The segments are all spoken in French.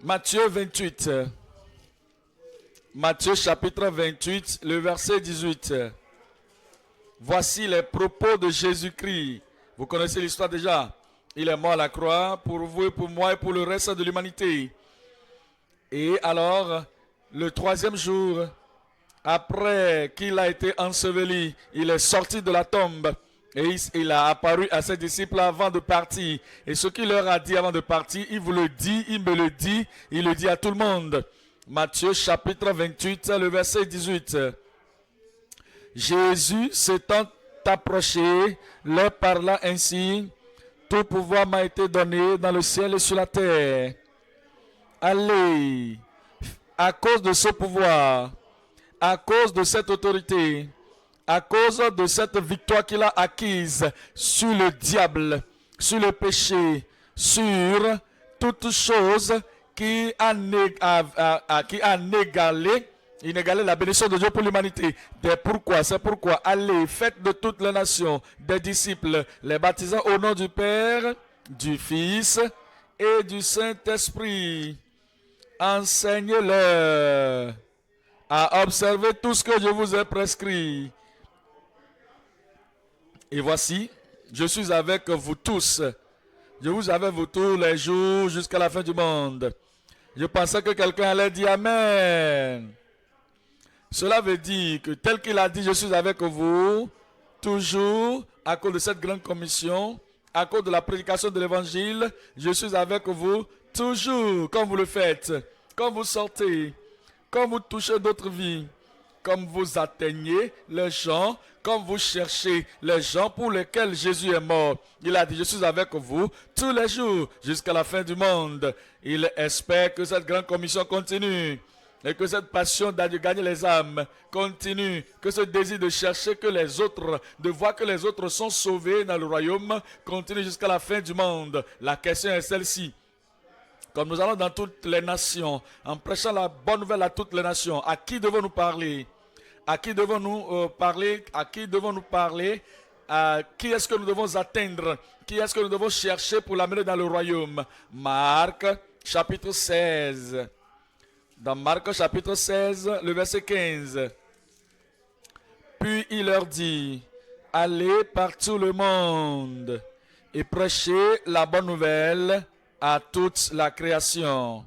Matthieu 28. Matthieu chapitre 28, le verset 18. Voici les propos de Jésus-Christ. Vous connaissez l'histoire déjà. Il est mort à la croix pour vous et pour moi et pour le reste de l'humanité. Et alors, le troisième jour, après qu'il a été enseveli, il est sorti de la tombe. Et il a apparu à ses disciples avant de partir. Et ce qu'il leur a dit avant de partir, il vous le dit, il me le dit, il le dit à tout le monde. Matthieu chapitre 28, le verset 18. Jésus s'étant approché, leur parla ainsi: tout pouvoir m'a été donné dans le ciel et sur la terre. Allez, à cause de ce pouvoir, à cause de cette autorité, à cause de cette victoire qu'il a acquise sur le diable, sur le péché, sur toute chose qui a inégalé la bénédiction de Dieu pour l'humanité. C'est pourquoi allez, faites de toutes les nations des disciples, les baptisant au nom du Père, du Fils et du Saint-Esprit. Enseignez-leur à observer tout ce que je vous ai prescrit. Et voici, je suis avec vous tous. Je vous avais vous tous les jours jusqu'à la fin du monde. Je pensais que quelqu'un allait dire Amen. Cela veut dire que tel qu'il a dit, je suis avec vous toujours à cause de cette grande commission, à cause de la prédication de l'évangile. Je suis avec vous toujours, comme vous le faites, quand vous sortez, quand vous touchez d'autres vies, comme vous atteignez les gens, comme vous cherchez les gens pour lesquels Jésus est mort. Il a dit, je suis avec vous tous les jours jusqu'à la fin du monde. Il espère que cette grande commission continue et que cette passion de gagner les âmes continue, que ce désir de chercher que les autres, de voir que les autres sont sauvés dans le royaume continue jusqu'à la fin du monde. La question est celle-ci. Comme nous allons dans toutes les nations, en prêchant la bonne nouvelle à toutes les nations, à qui devons-nous parler? À qui devons-nous parler? À qui devons-nous parler? À qui est-ce que nous devons atteindre? Qui est-ce que nous devons chercher pour l'amener dans le royaume? Marc, chapitre 16. Dans Marc, chapitre 16, le verset 15. Puis il leur dit, allez par tout le monde et prêchez la bonne nouvelle à toute la création.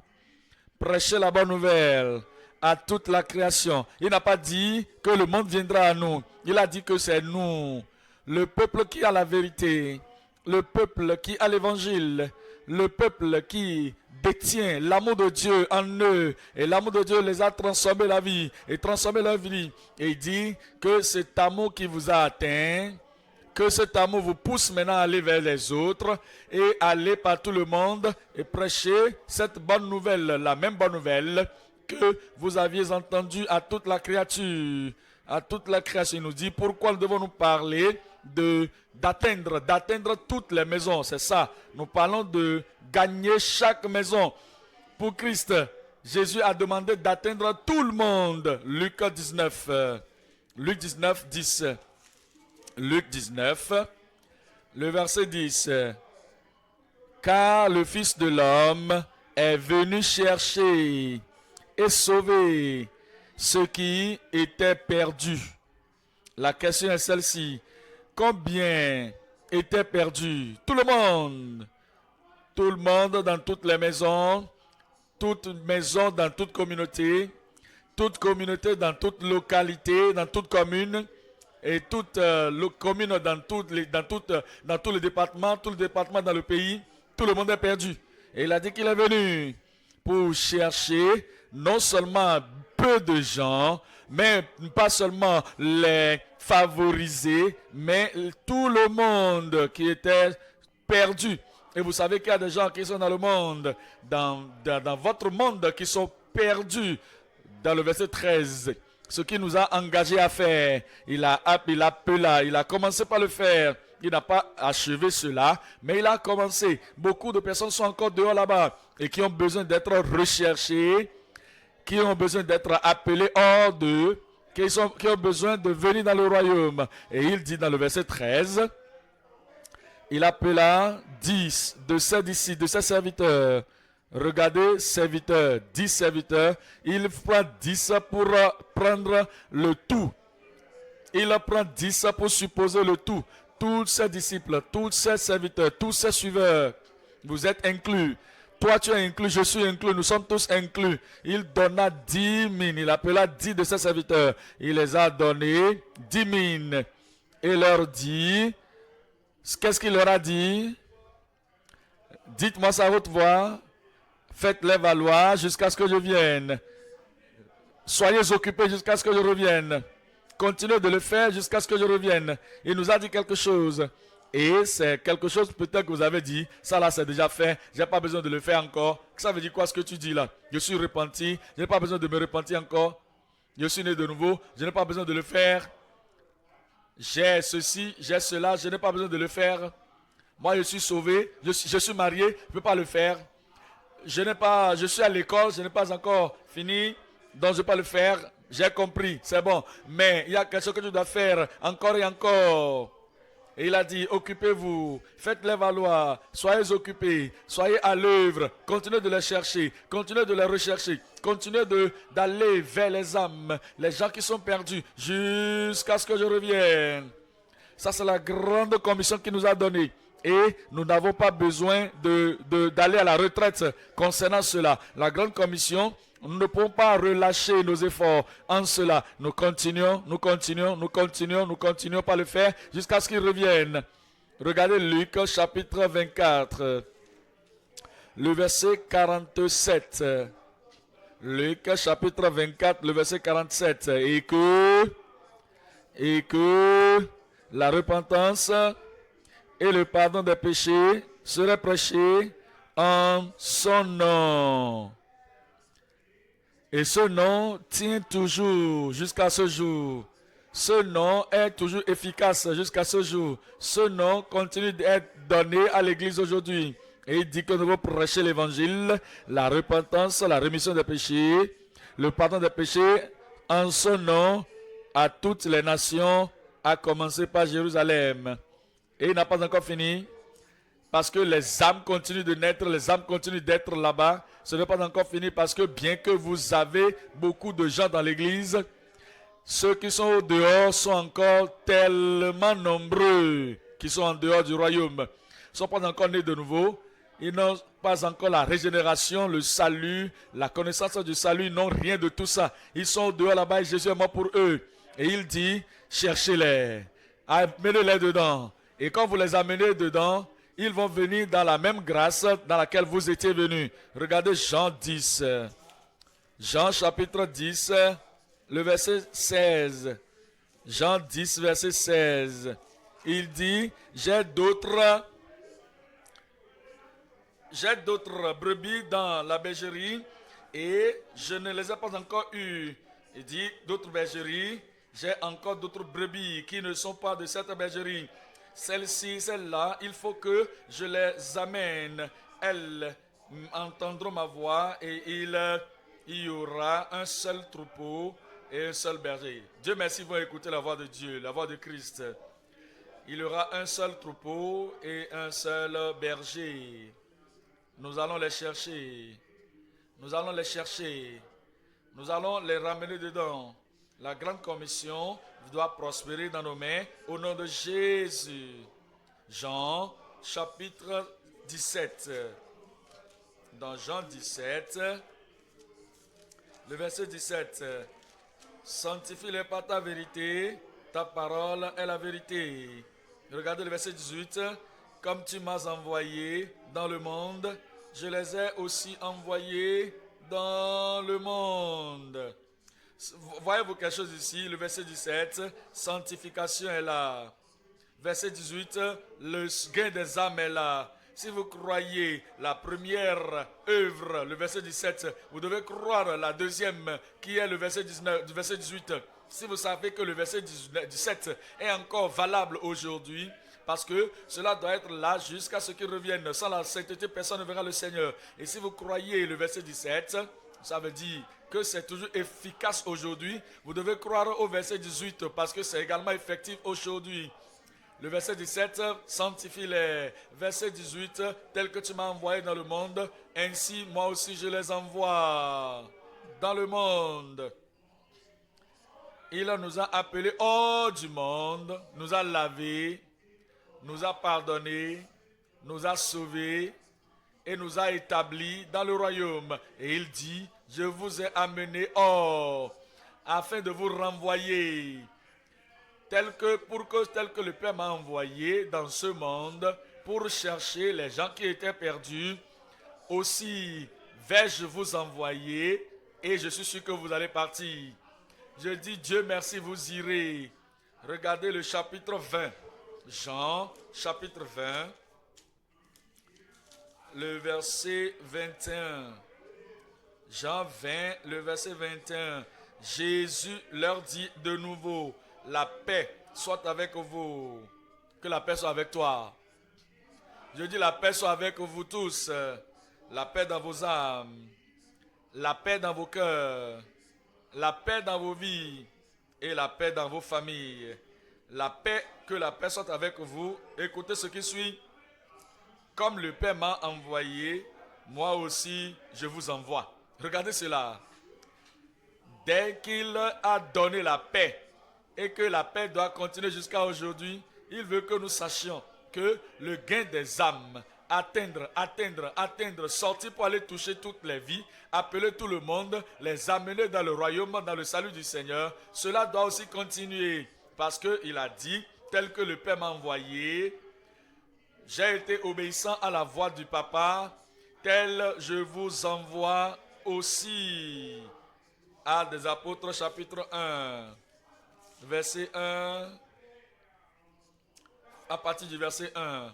Prêchez la bonne nouvelle à toute la création. Il n'a pas dit que le monde viendra à nous. Il a dit que c'est nous, le peuple qui a la vérité, le peuple qui a l'évangile, le peuple qui détient l'amour de Dieu en eux. Et l'amour de Dieu les a transformés la vie et transformé leur vie. Et il dit que cet amour qui vous a atteint, que cet amour vous pousse maintenant à aller vers les autres et aller par tout le monde et prêcher cette bonne nouvelle, la même bonne nouvelle que vous aviez entendue à toute la créature. À toute la création, il nous dit pourquoi nous devons nous parler d'atteindre toutes les maisons. C'est ça, nous parlons de gagner chaque maison pour Christ. Jésus a demandé d'atteindre tout le monde. Luc 19, 10. Luc 19, le verset 10. Car le Fils de l'homme est venu chercher et sauver ceux qui étaient perdus. La question est celle-ci. Combien étaient perdus? Tout le monde. Tout le monde dans toutes les maisons. Toute maison dans toute communauté dans toute localité, dans toute commune. Et toute commune dans tous les départements, tout le département dans le pays, tout le monde est perdu. Et il a dit qu'il est venu pour chercher non seulement peu de gens, mais pas seulement les favorisés, mais tout le monde qui était perdu. Et vous savez qu'il y a des gens qui sont dans le monde, dans votre monde, qui sont perdus. Dans le verset 13, ce qui nous a engagés à faire, il a commencé par le faire. Il n'a pas achevé cela, mais il a commencé. Beaucoup de personnes sont encore dehors là-bas et qui ont besoin d'être recherchées, qui ont besoin d'être appelées hors d'eux, qui ont besoin de venir dans le royaume. Et il dit dans le verset 13, il appela 10 de ses disciples, de ses serviteurs, Regardez, serviteurs, 10 serviteurs, il prend 10 pour prendre le tout. Il prend 10 pour supposer le tout. Tous ses disciples, tous ses serviteurs, tous ses suiveurs, vous êtes inclus. Toi, tu es inclus, je suis inclus, nous sommes tous inclus. Il donna 10 mines, il appela 10 de ses serviteurs. Il les a donnés 10 mines. Et leur dit, qu'est-ce qu'il leur a dit? Dites-moi ça à haute voix. Faites-les valoir jusqu'à ce que je vienne. Soyez occupés jusqu'à ce que je revienne. Continuez de le faire jusqu'à ce que je revienne. Il nous a dit quelque chose. Et c'est quelque chose peut-être que vous avez dit. Ça là c'est déjà fait. Je n'ai pas besoin de le faire encore. Ça veut dire quoi ce que tu dis là? Je suis repenti. Je n'ai pas besoin de me repentir encore. Je suis né de nouveau. Je n'ai pas besoin de le faire. J'ai ceci, j'ai cela. Je n'ai pas besoin de le faire. Moi je suis sauvé. Je suis marié. Je ne peux pas le faire. Je suis à l'école, je n'ai pas encore fini, donc je ne vais pas le faire. J'ai compris, c'est bon. Mais il y a quelque chose que tu dois faire encore et encore. Et il a dit, occupez-vous, faites-les valoir, soyez occupés, soyez à l'œuvre, continuez de les chercher, continuez de les rechercher, continuez d'aller vers les âmes, les gens qui sont perdus, jusqu'à ce que je revienne. Ça, c'est la grande commission qu'il nous a donnée. Et nous n'avons pas besoin d'aller à la retraite concernant cela. La grande commission, nous ne pouvons pas relâcher nos efforts en cela. Nous continuons par le faire jusqu'à ce qu'il revienne. Regardez Luc chapitre 24, le verset 47. Luc chapitre 24, le verset 47. Et que la repentance et le pardon des péchés seraient prêchés en son nom. Et ce nom tient toujours jusqu'à ce jour. Ce nom est toujours efficace jusqu'à ce jour. Ce nom continue d'être donné à l'Église aujourd'hui. Et il dit que nous devons prêcher l'Évangile, la repentance, la rémission des péchés, le pardon des péchés en son nom à toutes les nations, à commencer par Jérusalem. Et il n'a pas encore fini, parce que les âmes continuent de naître, les âmes continuent d'être là-bas. Ce n'est pas encore fini, parce que bien que vous avez beaucoup de gens dans l'église, ceux qui sont au dehors sont encore tellement nombreux, qui sont en dehors du royaume. Ils ne sont pas encore nés de nouveau. Ils n'ont pas encore la régénération, le salut, la connaissance du salut. Ils n'ont rien de tout ça. Ils sont au dehors là-bas et Jésus est mort pour eux. Et il dit, cherchez-les, amenez-les dedans. Et quand vous les amenez dedans, ils vont venir dans la même grâce dans laquelle vous étiez venus. Regardez Jean 10. Jean chapitre 10, le verset 16. Jean 10, verset 16. Il dit, j'ai d'autres brebis dans la bergerie et je ne les ai pas encore eues. Il dit, d'autres bergeries, j'ai encore d'autres brebis qui ne sont pas de cette bergerie. Celles-ci, celles-là, il faut que je les amène. Elles entendront ma voix et il y aura un seul troupeau et un seul berger. Dieu merci, vous écoutez la voix de Dieu, la voix de Christ. Il y aura un seul troupeau et un seul berger. Nous allons les chercher. Nous allons les chercher. Nous allons les ramener dedans. La grande commission doit prospérer dans nos mains au nom de Jésus. Jean chapitre 17. Dans Jean 17, le verset 17. Sanctifie-les par ta vérité, ta parole est la vérité. Regardez le verset 18. Comme tu m'as envoyé dans le monde, je les ai aussi envoyés dans le monde. Voyez-vous quelque chose ici, le verset 17, sanctification est là. Verset 18, le gain des âmes est là. Si vous croyez la première œuvre, le verset 17, vous devez croire la deuxième, qui est le verset 19, du verset 18. Si vous savez que le verset 17 est encore valable aujourd'hui, parce que cela doit être là jusqu'à ce qu'il revienne. Sans la sainteté, personne ne verra le Seigneur. Et si vous croyez le verset 17, ça veut dire que c'est toujours efficace aujourd'hui. Vous devez croire au verset 18 parce que c'est également effectif aujourd'hui. Le verset 17, sanctifie-les. Verset 18, tel que tu m'as envoyé dans le monde, ainsi moi aussi je les envoie dans le monde. Il nous a appelés hors du monde, nous a lavés, nous a pardonnés, nous a sauvés et nous a établis dans le royaume. Et il dit, je vous ai amenés hors, afin de vous renvoyer, tel que le Père m'a envoyé dans ce monde, pour chercher les gens qui étaient perdus. Aussi vais-je vous envoyer, et je suis sûr que vous allez partir. Je dis, Dieu merci, vous irez. Regardez le chapitre 20. Jean, chapitre 20, le verset 21. Jean 20, le verset 21. Jésus leur dit de nouveau, la paix soit avec vous. Que la paix soit avec toi. Je dis, la paix soit avec vous tous. La paix dans vos âmes. La paix dans vos cœurs. La paix dans vos vies et la paix dans vos familles. La paix, que la paix soit avec vous. Écoutez ce qui suit. Comme le Père m'a envoyé, moi aussi je vous envoie. Regardez cela. Dès qu'il a donné la paix et que la paix doit continuer jusqu'à aujourd'hui, il veut que nous sachions que le gain des âmes, atteindre, sortir pour aller toucher toutes les vies, appeler tout le monde, les amener dans le royaume, dans le salut du Seigneur, cela doit aussi continuer. Parce qu'il a dit, tel que le Père m'a envoyé, j'ai été obéissant à la voix du Papa, tel je vous envoie aussi. Actes des Apôtres, chapitre 1, verset 1, à partir du verset 1.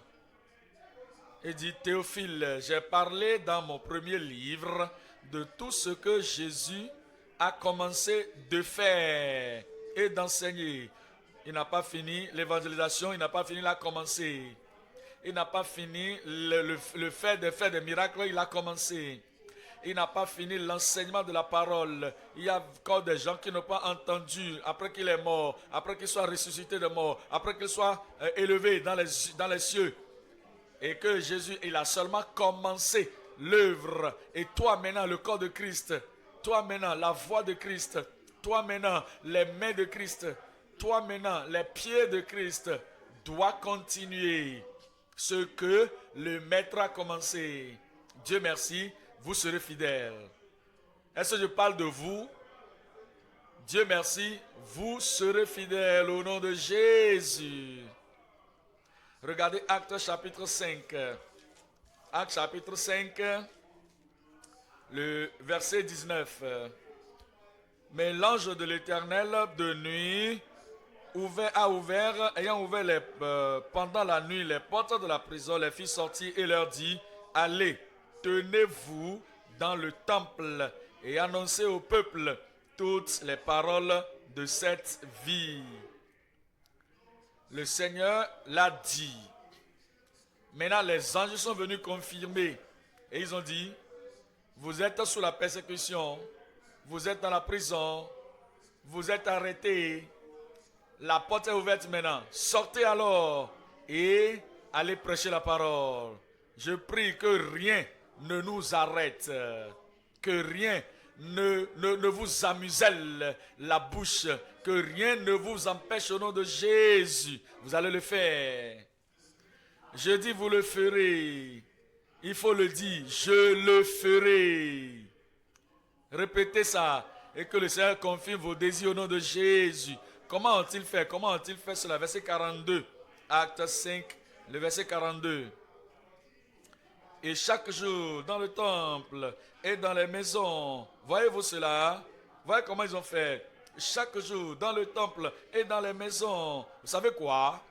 Il dit, Théophile, j'ai parlé dans mon premier livre de tout ce que Jésus a commencé de faire et d'enseigner. Il n'a pas fini l'évangélisation, il n'a pas fini, il a commencé. Il n'a pas fini le fait de faire des miracles, il a commencé. Il n'a pas fini l'enseignement de la parole. Il y a encore des gens qui n'ont pas entendu après qu'il est mort, après qu'il soit ressuscité de mort, après qu'il soit élevé dans les cieux. Et que Jésus, il a seulement commencé l'œuvre. Et toi maintenant, le corps de Christ, toi maintenant, la voix de Christ, toi maintenant, les mains de Christ, toi maintenant, les pieds de Christ, doit continuer ce que le Maître a commencé. Dieu merci, vous serez fidèles. Est-ce que je parle de vous? Dieu merci, vous serez fidèles au nom de Jésus. Regardez Actes chapitre 5. Actes chapitre 5, le verset 19. Mais l'ange de l'Éternel de nuit ayant ouvert pendant la nuit les portes de la prison, les fit sortir et leur dit, allez, tenez-vous dans le temple et annoncez au peuple toutes les paroles de cette vie. Le Seigneur l'a dit. Maintenant, les anges sont venus confirmer. Et ils ont dit, vous êtes sous la persécution, vous êtes dans la prison, vous êtes arrêtés. La porte est ouverte maintenant. Sortez alors et allez prêcher la parole. Je prie que rien ne nous arrête, que rien ne vous amuselle la bouche, que rien ne vous empêche au nom de Jésus. Vous allez le faire. Je dis vous le ferez. Il faut le dire, je le ferai. Répétez ça et que le Seigneur confirme vos désirs au nom de Jésus. Comment ont-ils fait? Comment ont-ils fait cela? Verset 42. Acte 5, le verset 42. Et chaque jour, dans le temple et dans les maisons, voyez-vous cela? Voyez comment ils ont fait? Chaque jour, dans le temple et dans les maisons. Vous savez quoi?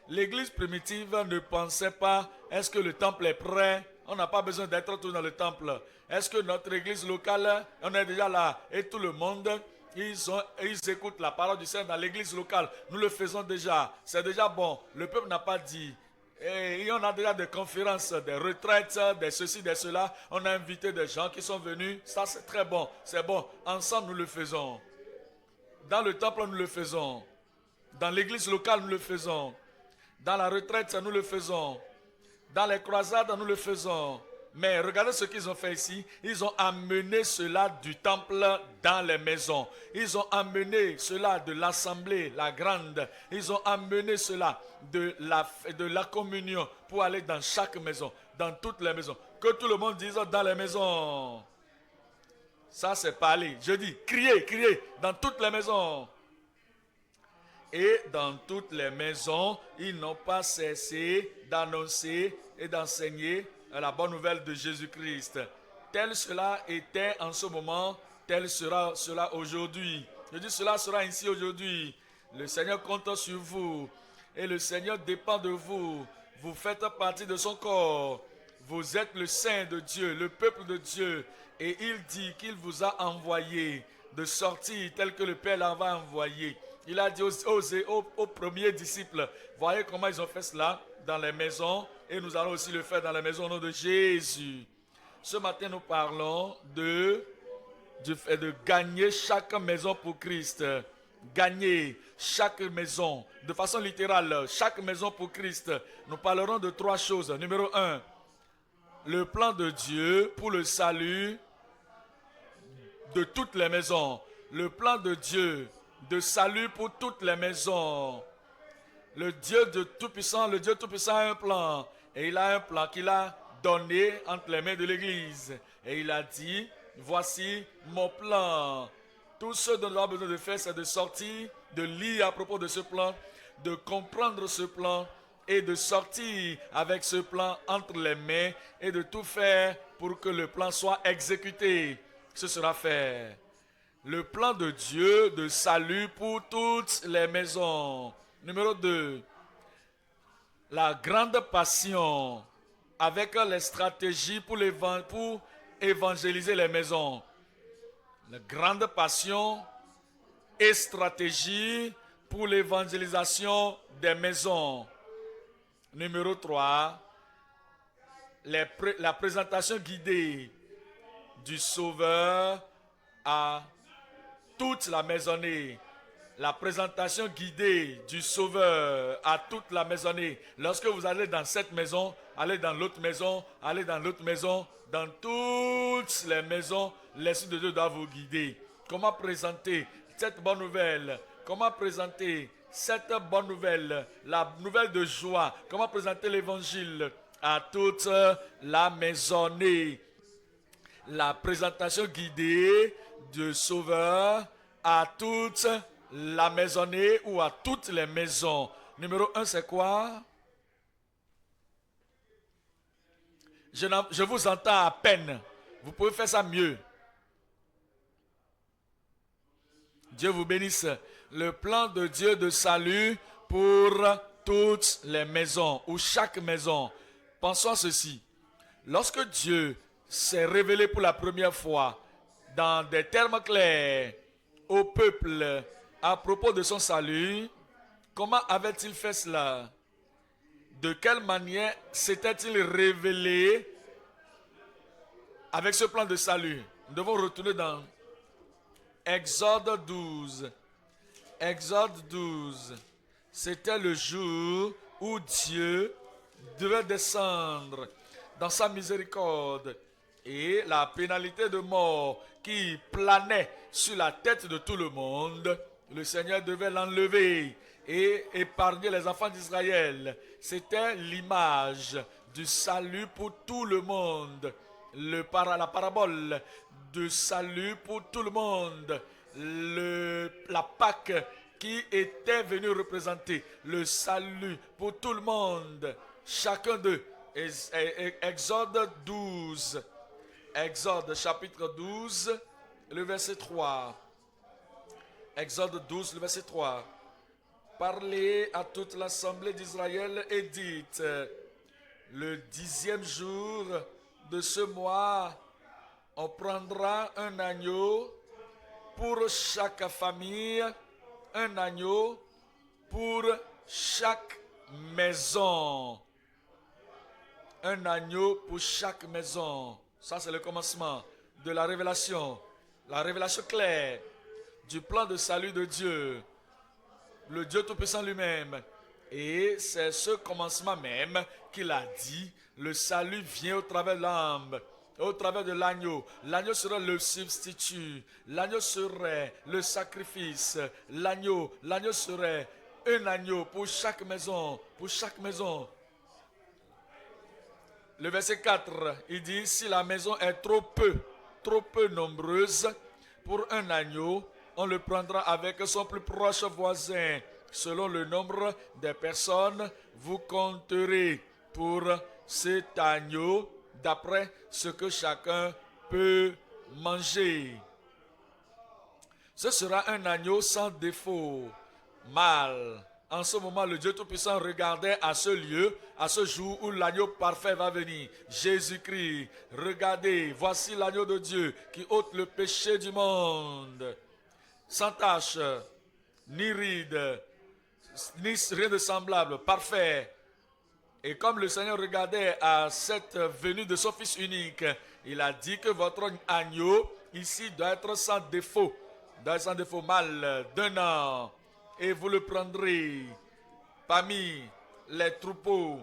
L'église primitive ne pensait pas, est-ce que le temple est prêt? On n'a pas besoin d'être tous dans le temple. Est-ce que notre église locale, on est déjà là? Et tout le monde, ils écoutent la parole du Seigneur dans l'église locale. Nous le faisons déjà. C'est déjà bon. Le peuple n'a pas dit. Et on a déjà des conférences, des retraites, des ceci, des cela. On a invité des gens qui sont venus. Ça, c'est très bon. C'est bon. Ensemble, nous le faisons. Dans le temple, nous le faisons. Dans l'église locale, nous le faisons. Dans la retraite, nous le faisons. Dans les croisades, nous le faisons. Mais regardez ce qu'ils ont fait ici. Ils ont amené cela du temple dans les maisons. Ils ont amené cela de l'assemblée, la grande. Ils ont amené cela de la communion pour aller dans chaque maison, dans toutes les maisons. Que tout le monde dise dans les maisons. Ça, c'est parler. Je dis, criez, criez, dans toutes les maisons. Et dans toutes les maisons, ils n'ont pas cessé d'annoncer et d'enseigner la bonne nouvelle de Jésus-Christ. Tel cela était en ce moment, tel sera cela aujourd'hui. Je dis, cela sera ainsi aujourd'hui. Le Seigneur compte sur vous et le Seigneur dépend de vous. Vous faites partie de son corps. Vous êtes le saint de Dieu, le peuple de Dieu. Et il dit qu'il vous a envoyé de sortir tel que le Père l'avait envoyé. Il a dit aux premiers disciples, voyez comment ils ont fait cela dans les maisons, et nous allons aussi le faire dans les maisons au nom de Jésus. Ce matin, nous parlons de gagner chaque maison pour Christ. Gagner chaque maison, de façon littérale, chaque maison pour Christ. Nous parlerons de 3 choses. Numéro 1, le plan de Dieu pour le salut de toutes les maisons. Le plan de Dieu de salut pour toutes les maisons. Le Dieu Tout-Puissant a un plan. Et il a un plan qu'il a donné entre les mains de l'Église. Et il a dit, voici mon plan. Tout ce dont nous avons besoin de faire, c'est de sortir, de lire à propos de ce plan, de comprendre ce plan et de sortir avec ce plan entre les mains et de tout faire pour que le plan soit exécuté. Ce sera fait. Le plan de Dieu de salut pour toutes les maisons. Numéro 2. La grande passion avec les stratégies pour évangéliser les maisons. La grande passion et stratégie pour l'évangélisation des maisons. Numéro 3. La présentation guidée du Sauveur à toute la maisonnée. La présentation guidée du Sauveur à toute la maisonnée. Lorsque vous allez dans cette maison, allez dans l'autre maison, allez dans l'autre maison, dans toutes les maisons, l'Esprit de Dieu doit vous guider. Comment présenter cette bonne nouvelle? Comment présenter cette bonne nouvelle? La nouvelle de joie. Comment présenter l'évangile à toute la maisonnée? La présentation guidée du Sauveur à toute la maisonnée ou à toutes les maisons. Numéro 1, c'est quoi? Je vous entends à peine. Vous pouvez faire ça mieux. Dieu vous bénisse. Le plan de Dieu de salut pour toutes les maisons ou chaque maison. Pensons à ceci. Lorsque Dieu s'est révélé pour la première fois dans des termes clairs au peuple à propos de son salut, comment avait-il fait cela? De quelle manière s'était-il révélé avec ce plan de salut? Nous devons retourner dans Exode 12. Exode 12. C'était le jour où Dieu devait descendre dans sa miséricorde et la pénalité de mort qui planait sur la tête de tout le monde, le Seigneur devait l'enlever et épargner les enfants d'Israël. C'était l'image du salut pour tout le monde. La parabole de salut pour tout le monde. La Pâque qui était venue représenter le salut pour tout le monde. Chacun d'eux. Exode 12. Exode chapitre 12, le verset 3. Exode 12, le verset 3. Parlez à toute l'assemblée d'Israël et dites, le 10e jour de ce mois, on prendra un agneau pour chaque famille, un agneau pour chaque maison. Un agneau pour chaque maison. Ça, c'est le commencement de la révélation claire du plan de salut de Dieu. Le Dieu Tout-Puissant lui-même Et c'est ce commencement même qu'il a dit, le salut vient au travers de l'âme, au travers de l'agneau. L'agneau sera le substitut, l'agneau serait le sacrifice, l'agneau serait un agneau pour chaque maison, pour chaque maison. Le verset 4, il dit, si la maison est trop peu nombreuse pour un agneau, on le prendra avec son plus proche voisin. Selon le nombre des personnes, vous compterez pour cet agneau d'après ce que chacun peut manger. Ce sera un agneau sans défaut, mâle. En ce moment, le Dieu Tout-Puissant regardait à ce lieu, à ce jour où l'agneau parfait va venir. Jésus-Christ, regardez, voici l'agneau de Dieu qui ôte le péché du monde. Sans tache, ni ride, ni rien de semblable, parfait. Et comme le Seigneur regardait à cette venue de son Fils unique, il a dit que votre agneau ici doit être sans défaut, mâle d'un an. Et vous le prendrez parmi les troupeaux.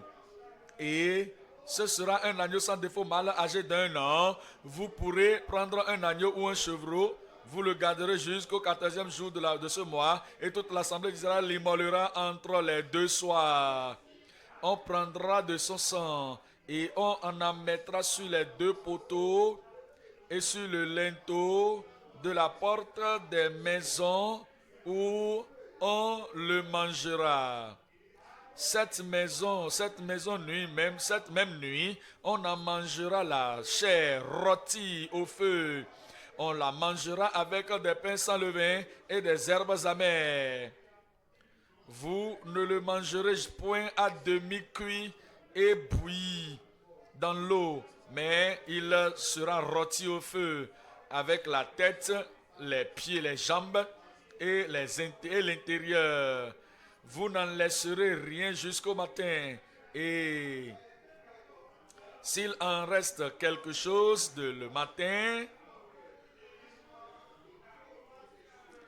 Et ce sera un agneau sans défaut mâle âgé d'un an. Vous pourrez prendre un agneau ou un chevreau. Vous le garderez jusqu'au 14e jour de ce mois. Et toute l'assemblée d'Israël l'immolera entre les deux soirs. On prendra de son sang et on en mettra sur les deux poteaux et sur le linteau de la porte des maisons où on le mangera. Cette même nuit, on en mangera la chair rôtie au feu. On la mangera avec des pains sans levain et des herbes amères. Vous ne le mangerez point à demi-cuit et bouilli dans l'eau, mais il sera rôti au feu avec la tête, les pieds, les jambes et l'intérieur. Vous n'en laisserez rien jusqu'au matin. Et s'il en reste quelque chose le matin,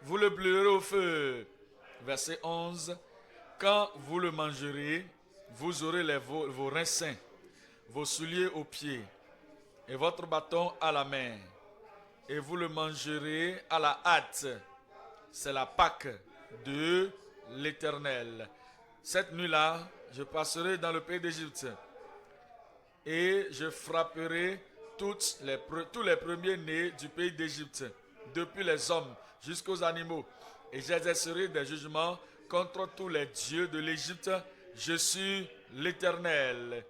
vous le brûlerez au feu. Verset 11. Quand vous le mangerez, vous aurez vos reins sains, vos souliers aux pieds et votre bâton à la main. Et vous le mangerez à la hâte. C'est la Pâque de l'Éternel. Cette nuit-là, je passerai dans le pays d'Égypte et je frapperai tous les premiers-nés du pays d'Égypte, depuis les hommes jusqu'aux animaux, et j'exercerai des jugements contre tous les dieux de l'Égypte. Je suis l'Éternel.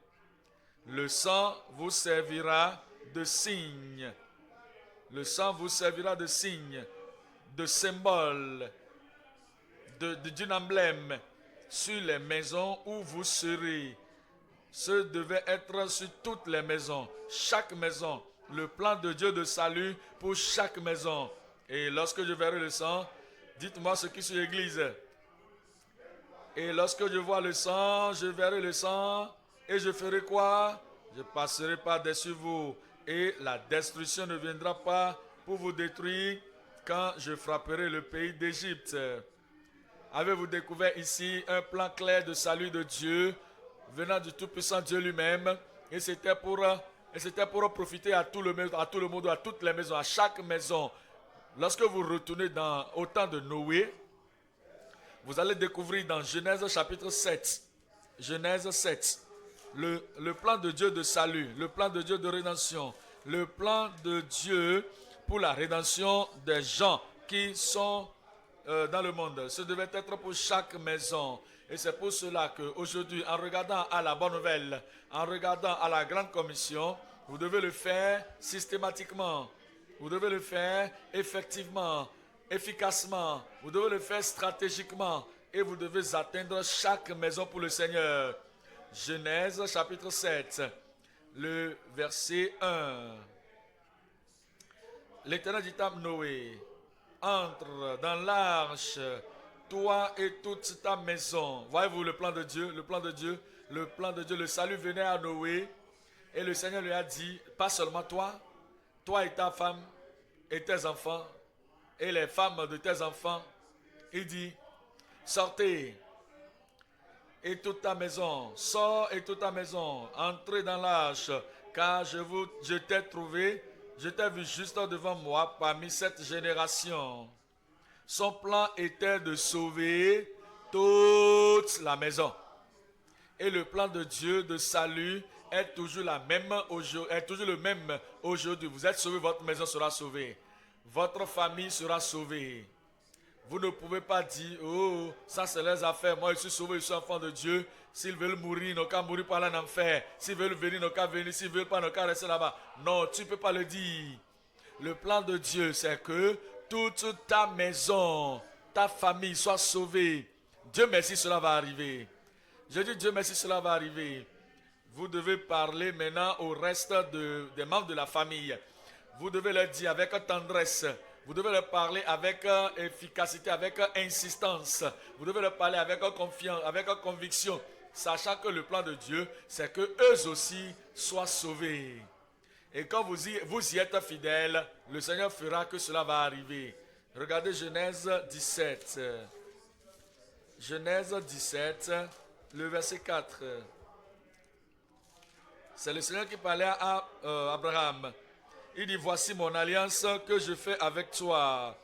Le sang vous servira de signe. Le sang vous servira de signe, de symbole, d'un emblème sur les maisons où vous serez. Ce devait être sur toutes les maisons, chaque maison, le plan de Dieu de salut pour chaque maison. Et lorsque je verrai le sang, dites-moi ce qui est sur l'église. Et lorsque je vois le sang, je verrai le sang, et je ferai quoi? Je passerai par-dessus vous, et la destruction ne viendra pas pour vous détruire quand je frapperai le pays d'Égypte. Avez-vous découvert ici un plan clair de salut de Dieu venant du Tout-Puissant Dieu lui-même? Et c'était pour profiter à tout le monde, à toutes les maisons, à chaque maison. Lorsque vous retournez au temps de Noé, vous allez découvrir dans Genèse chapitre 7, Genèse 7, le plan de Dieu de salut, le plan de Dieu de rédemption, le plan de Dieu pour la rédemption des gens qui sont dans le monde. Ce devait être pour chaque maison. Et c'est pour cela qu'aujourd'hui, en regardant à la bonne nouvelle, en regardant à la grande commission, vous devez le faire systématiquement. Vous devez le faire effectivement, efficacement. Vous devez le faire stratégiquement. Et vous devez atteindre chaque maison pour le Seigneur. Genèse chapitre 7, le verset 1. L'Éternel dit à Noé, entre dans l'arche, toi et toute ta maison. Voyez-vous le plan de Dieu, le plan de Dieu, le plan de Dieu. Le salut venait à Noé et le Seigneur lui a dit, pas seulement toi et ta femme et tes enfants et les femmes de tes enfants. Il dit, sortez et toute ta maison. Sors et toute ta maison. Entrez dans l'arche, car je t'ai trouvé, je t'ai vu juste devant moi parmi cette génération. Son plan était de sauver toute la maison. Et le plan de Dieu de salut est toujours le même aujourd'hui. Vous êtes sauvés, votre maison sera sauvée. Votre famille sera sauvée. Vous ne pouvez pas dire, oh, ça c'est leurs affaires. Moi je suis sauvé, je suis enfant de Dieu. S'ils veulent mourir, ils n'ont qu'à mourir par là en enfer. S'ils veulent venir, ils n'ont qu'à venir. S'ils veulent pas, ils n'ont qu'à rester là-bas. Non, tu ne peux pas le dire. Le plan de Dieu, c'est que toute ta maison, ta famille soit sauvée. Dieu merci, cela va arriver. Je dis Dieu merci, cela va arriver. Vous devez parler maintenant au reste des membres de la famille. Vous devez leur dire avec tendresse. Vous devez leur parler avec efficacité, avec insistance. Vous devez leur parler avec confiance, avec conviction. Sachant que le plan de Dieu, c'est que eux aussi soient sauvés. Et quand vous y êtes fidèles, le Seigneur fera que cela va arriver. Regardez Genèse 17. Genèse 17, le verset 4. C'est le Seigneur qui parlait à Abraham. Il dit, voici mon alliance que je fais avec toi.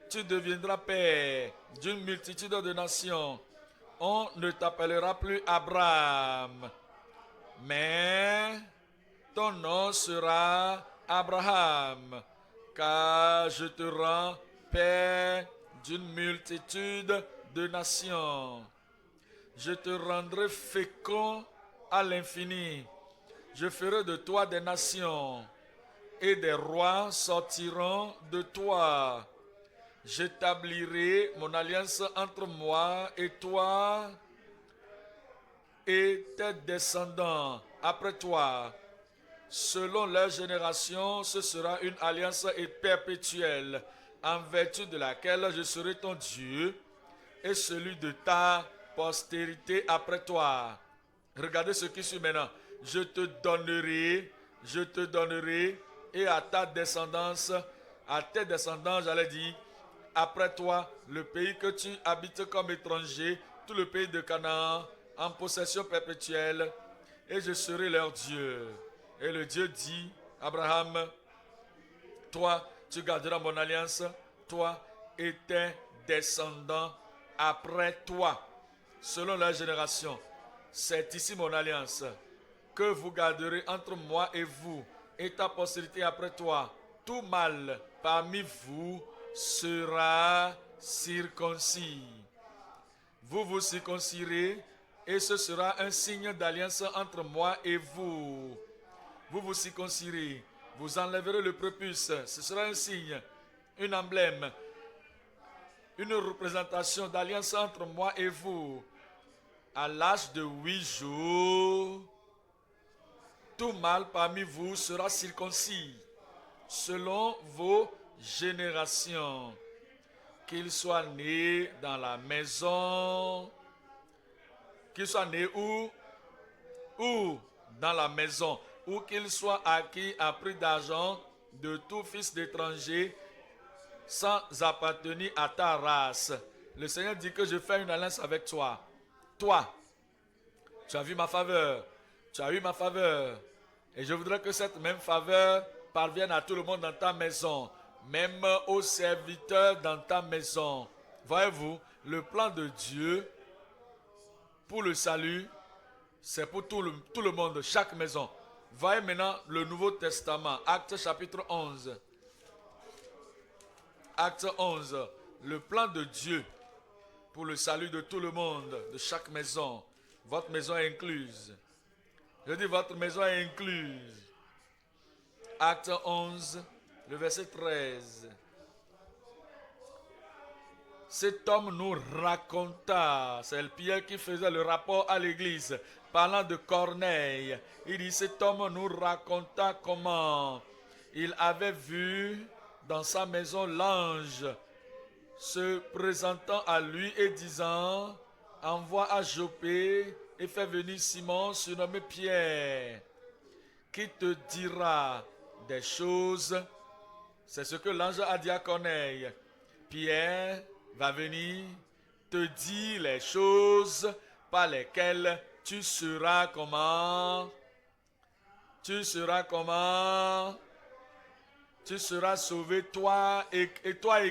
Tu deviendras père d'une multitude de nations. On ne t'appellera plus Abraham, mais ton nom sera Abraham, car je te rends père d'une multitude de nations. Je te rendrai fécond à l'infini. Je ferai de toi des nations, et des rois sortiront de toi. J'établirai mon alliance entre moi et toi et tes descendants après toi. Selon leur génération, ce sera une alliance perpétuelle, en vertu de laquelle je serai ton Dieu et celui de ta postérité après toi. Regardez ce qui suit maintenant. Je te donnerai, et à ta descendance, à tes descendants, j'allais dire, après toi, le pays que tu habites comme étranger, tout le pays de Canaan, en possession perpétuelle, et je serai leur Dieu. Et le Dieu dit, Abraham, toi, tu garderas mon alliance, toi et tes descendants après toi, selon leur génération. C'est ici mon alliance, que vous garderez entre moi et vous, et ta postérité après toi. Tout mâle parmi vous sera circoncis. Vous vous circoncirez, et ce sera un signe d'alliance entre moi et vous. Vous vous circoncirez, vous enlèverez le prépuce, ce sera un signe, un emblème, une représentation d'alliance entre moi et vous. À l'âge de 8 jours, tout mâle parmi vous sera circoncis, selon vos générations. Qu'il soit né dans la maison, qu'il soit né où dans la maison, ou qu'il soit acquis à prix d'argent de tout fils d'étranger, sans appartenir à ta race. Le Seigneur dit que je fais une alliance avec toi. Toi, tu as vu ma faveur, tu as eu ma faveur, et je voudrais que cette même faveur parvienne à tout le monde dans ta maison, même aux serviteurs dans ta maison. Voyez-vous, le plan de Dieu pour le salut, c'est pour tout le monde, chaque maison. Voyez maintenant le Nouveau Testament, Actes chapitre 11. Acte 11, le plan de Dieu pour le salut de tout le monde, de chaque maison. Votre maison est incluse. Je dis votre maison est incluse. Acte 11, le verset 13. Cet homme nous raconta, c'est Pierre qui faisait le rapport à l'église, parlant de Corneille. Il dit, cet homme nous raconta comment il avait vu dans sa maison l'ange se présentant à lui et disant, envoie à Joppé et fais venir Simon surnommé Pierre, qui te dira des choses. C'est ce que l'ange a dit à Corneille. Pierre va venir te dire les choses par lesquels tu seras comment? Tu seras comment? Tu seras sauvé, toi et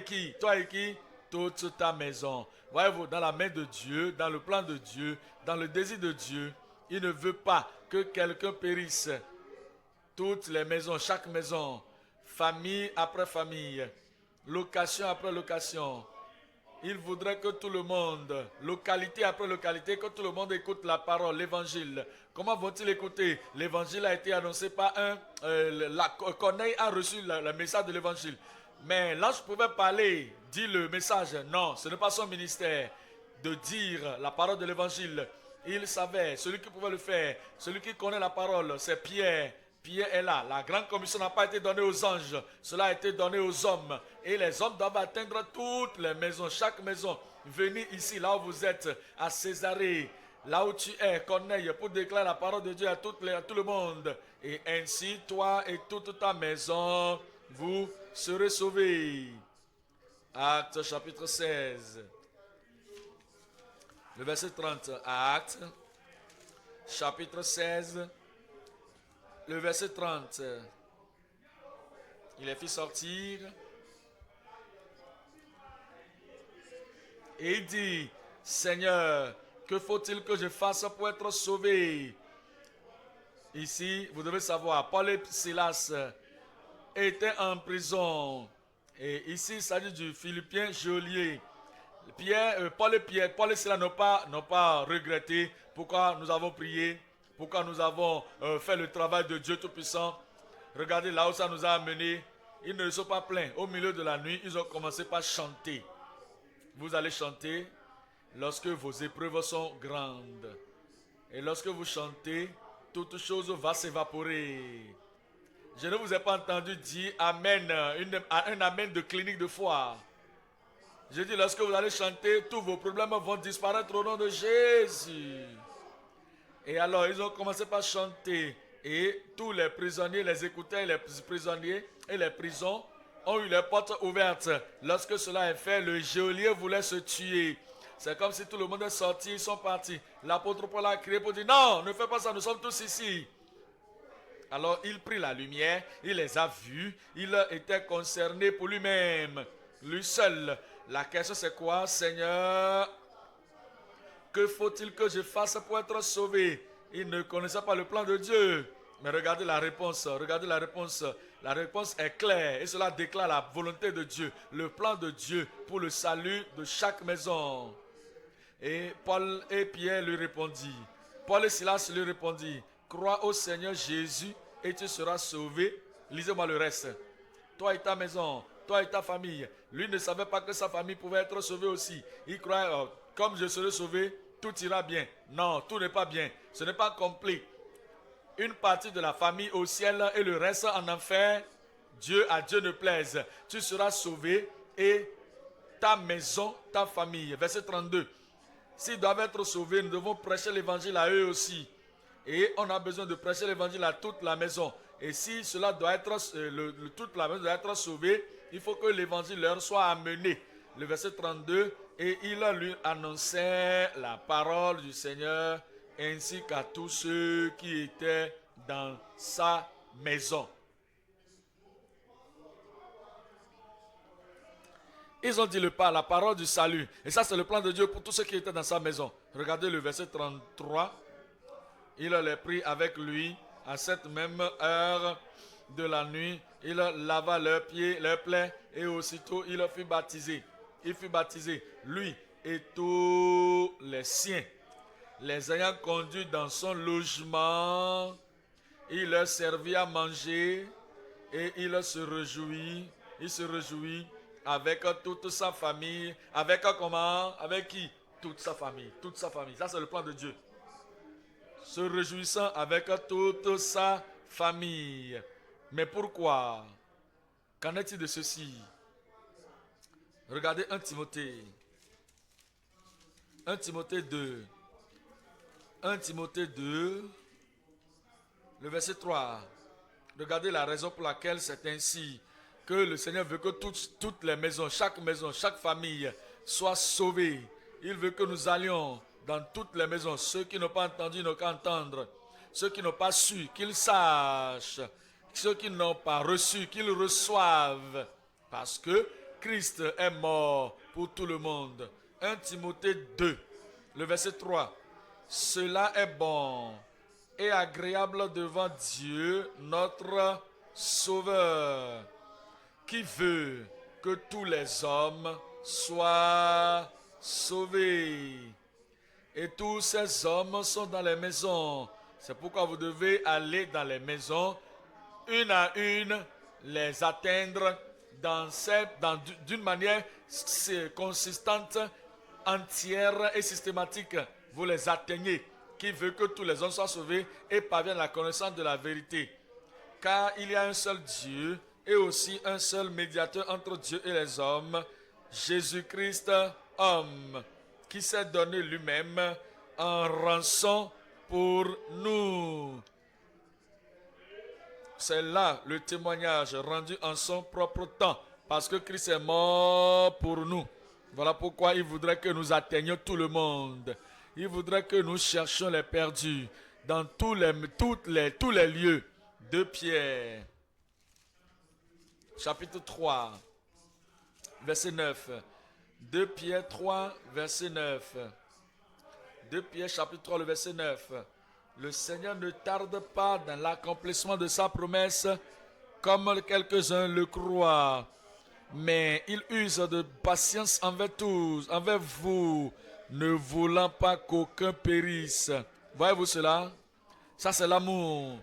qui? Toi et qui? Toute ta maison. Voyez-vous, dans la main de Dieu, dans le plan de Dieu, dans le désir de Dieu, il ne veut pas que quelqu'un périsse. Toutes les maisons, chaque maison, famille après famille, location après location. Il voudrait que tout le monde, localité après localité, que tout le monde écoute la parole, l'évangile. Comment vont-ils écouter? L'évangile a été annoncé par Corneille a reçu le message de l'évangile. Mais l'ange pouvait parler, dire le message. Non, ce n'est pas son ministère de dire la parole de l'évangile. Il savait, celui qui pouvait le faire, celui qui connaît la parole, c'est Pierre. Pierre est là. La grande commission n'a pas été donnée aux anges. Cela a été donné aux hommes. Et les hommes doivent atteindre toutes les maisons, chaque maison. Venez ici, là où vous êtes, à Césarée, là où tu es, Corneille, pour déclarer la parole de Dieu à tout le monde. Et ainsi, toi et toute ta maison, vous serez sauvés. Actes chapitre 16. Le verset 30. Actes chapitre 16. Le verset 30, il les fit sortir et il dit, Seigneur, que faut-il que je fasse pour être sauvé? Ici, vous devez savoir, Paul et Silas étaient en prison. Et ici, il s'agit du Philippien geôlier. Paul et Silas n'ont pas regretté pourquoi nous avons prié. Pourquoi nous avons fait le travail de Dieu Tout-Puissant. Regardez là où ça nous a amenés. Ils ne sont pas plaints. Au milieu de la nuit, ils ont commencé par chanter. Vous allez chanter lorsque vos épreuves sont grandes. Et lorsque vous chantez, toute chose va s'évaporer. Je ne vous ai pas entendu dire Amen, un Amen de clinique de foi. Je dis lorsque vous allez chanter, tous vos problèmes vont disparaître au nom de Jésus. Et alors, ils ont commencé par chanter. Et tous les prisonniers les écoutaient. Les prisonniers et les prisons ont eu les portes ouvertes. Lorsque cela est fait, le geôlier voulait se tuer. C'est comme si tout le monde est sorti, ils sont partis. L'apôtre Paul a crié pour dire, non, ne fais pas ça, nous sommes tous ici. Alors, il prit la lumière, il les a vus, il était concerné pour lui-même, lui seul. La question c'est quoi, Seigneur? Que faut-il que je fasse pour être sauvé? Il ne connaissait pas le plan de Dieu. Mais regardez la réponse, regardez la réponse. La réponse est claire et cela déclare la volonté de Dieu, le plan de Dieu pour le salut de chaque maison. Et Paul et Pierre lui répondirent. Paul et Silas lui répondirent, crois au Seigneur Jésus et tu seras sauvé. Lisez-moi le reste. Toi et ta maison, toi et ta famille. Lui ne savait pas que sa famille pouvait être sauvée aussi. Il croyait, comme je serai sauvé, tout ira bien. Non, tout n'est pas bien. Ce n'est pas complet. Une partie de la famille au ciel et le reste en enfer. À Dieu ne plaise. Tu seras sauvé et ta maison, ta famille. Verset 32. S'ils doivent être sauvés, nous devons prêcher l'évangile à eux aussi. Et on a besoin de prêcher l'évangile à toute la maison. Et si cela doit être, toute la maison doit être sauvée, il faut que l'évangile leur soit amené. Le verset 32. Et il lui annonçait la parole du Seigneur ainsi qu'à tous ceux qui étaient dans sa maison. Ils ont dit la parole du salut. Et ça, c'est le plan de Dieu pour tous ceux qui étaient dans sa maison. Regardez le verset 33. Il les prit avec lui à cette même heure de la nuit. Il lava leurs pieds, leurs plaies, et aussitôt il fut baptisé. Il fut baptisé, lui et tous les siens. Les ayant conduits dans son logement, il leur servit à manger et il se réjouit avec toute sa famille. Avec comment? Avec qui? Toute sa famille. Toute sa famille. Ça, c'est le plan de Dieu. Se réjouissant avec toute sa famille. Mais pourquoi? Qu'en est-il de ceci? Regardez 1 Timothée. 1 Timothée 2. 1 Timothée 2, le verset 3. Regardez la raison pour laquelle c'est ainsi que le Seigneur veut que toutes les maisons, chaque famille soit sauvée. Il veut que nous allions dans toutes les maisons. Ceux qui n'ont pas entendu n'ont qu'à entendre. Ceux qui n'ont pas su, qu'ils sachent. Ceux qui n'ont pas reçu, qu'ils reçoivent. Parce que Christ est mort pour tout le monde. 1 Timothée 2, le verset 3. Cela est bon et agréable devant Dieu, notre Sauveur, qui veut que tous les hommes soient sauvés. Et tous ces hommes sont dans les maisons. C'est pourquoi vous devez aller dans les maisons, une à une, les atteindre d'une manière consistante, entière et systématique. Vous les atteignez, qui veut que tous les hommes soient sauvés et parviennent à la connaissance de la vérité. Car il y a un seul Dieu et aussi un seul médiateur entre Dieu et les hommes, Jésus-Christ, homme, qui s'est donné lui-même en rançon pour nous. C'est là le témoignage rendu en son propre temps, parce que Christ est mort pour nous. Voilà pourquoi il voudrait que nous atteignions tout le monde. Il voudrait que nous cherchions les perdus dans tous les lieux. 2 Pierre, chapitre 3, verset 9. 2 Pierre 3, verset 9. 2 Pierre, chapitre 3, le verset 9. Le Seigneur ne tarde pas dans l'accomplissement de sa promesse, comme quelques-uns le croient. Mais il use de patience envers tous, envers vous, ne voulant pas qu'aucun périsse. Voyez-vous cela? Ça, c'est l'amour.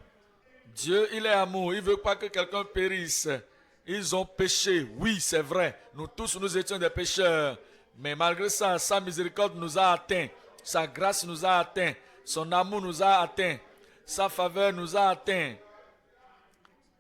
Dieu, il est amour. Il ne veut pas que quelqu'un périsse. Ils ont péché. Oui, c'est vrai. Nous tous, nous étions des pécheurs. Mais malgré ça, sa miséricorde nous a atteints. Sa grâce nous a atteints. Son amour nous a atteints. Sa faveur nous a atteints.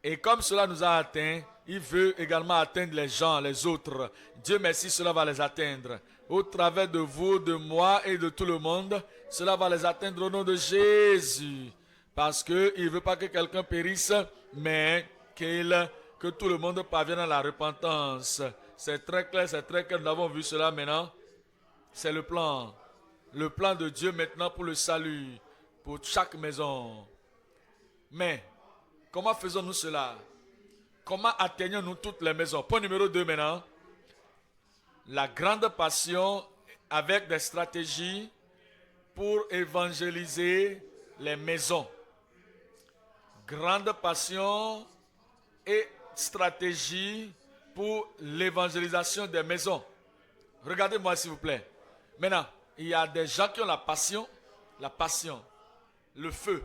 Et comme cela nous a atteints, il veut également atteindre les gens, les autres. Dieu merci, cela va les atteindre. Au travers de vous, de moi et de tout le monde, cela va les atteindre au nom de Jésus. Parce qu'il ne veut pas que quelqu'un périsse, mais que tout le monde parvienne à la repentance. C'est très clair, nous avons vu cela maintenant. C'est le plan. Le plan de Dieu maintenant pour le salut, pour chaque maison. Mais, comment faisons-nous cela? Comment atteignons-nous toutes les maisons? Point numéro 2 maintenant. La grande passion avec des stratégies pour évangéliser les maisons. Grande passion et stratégie pour l'évangélisation des maisons. Regardez-moi s'il vous plaît. Maintenant, il y a des gens qui ont la passion, le feu.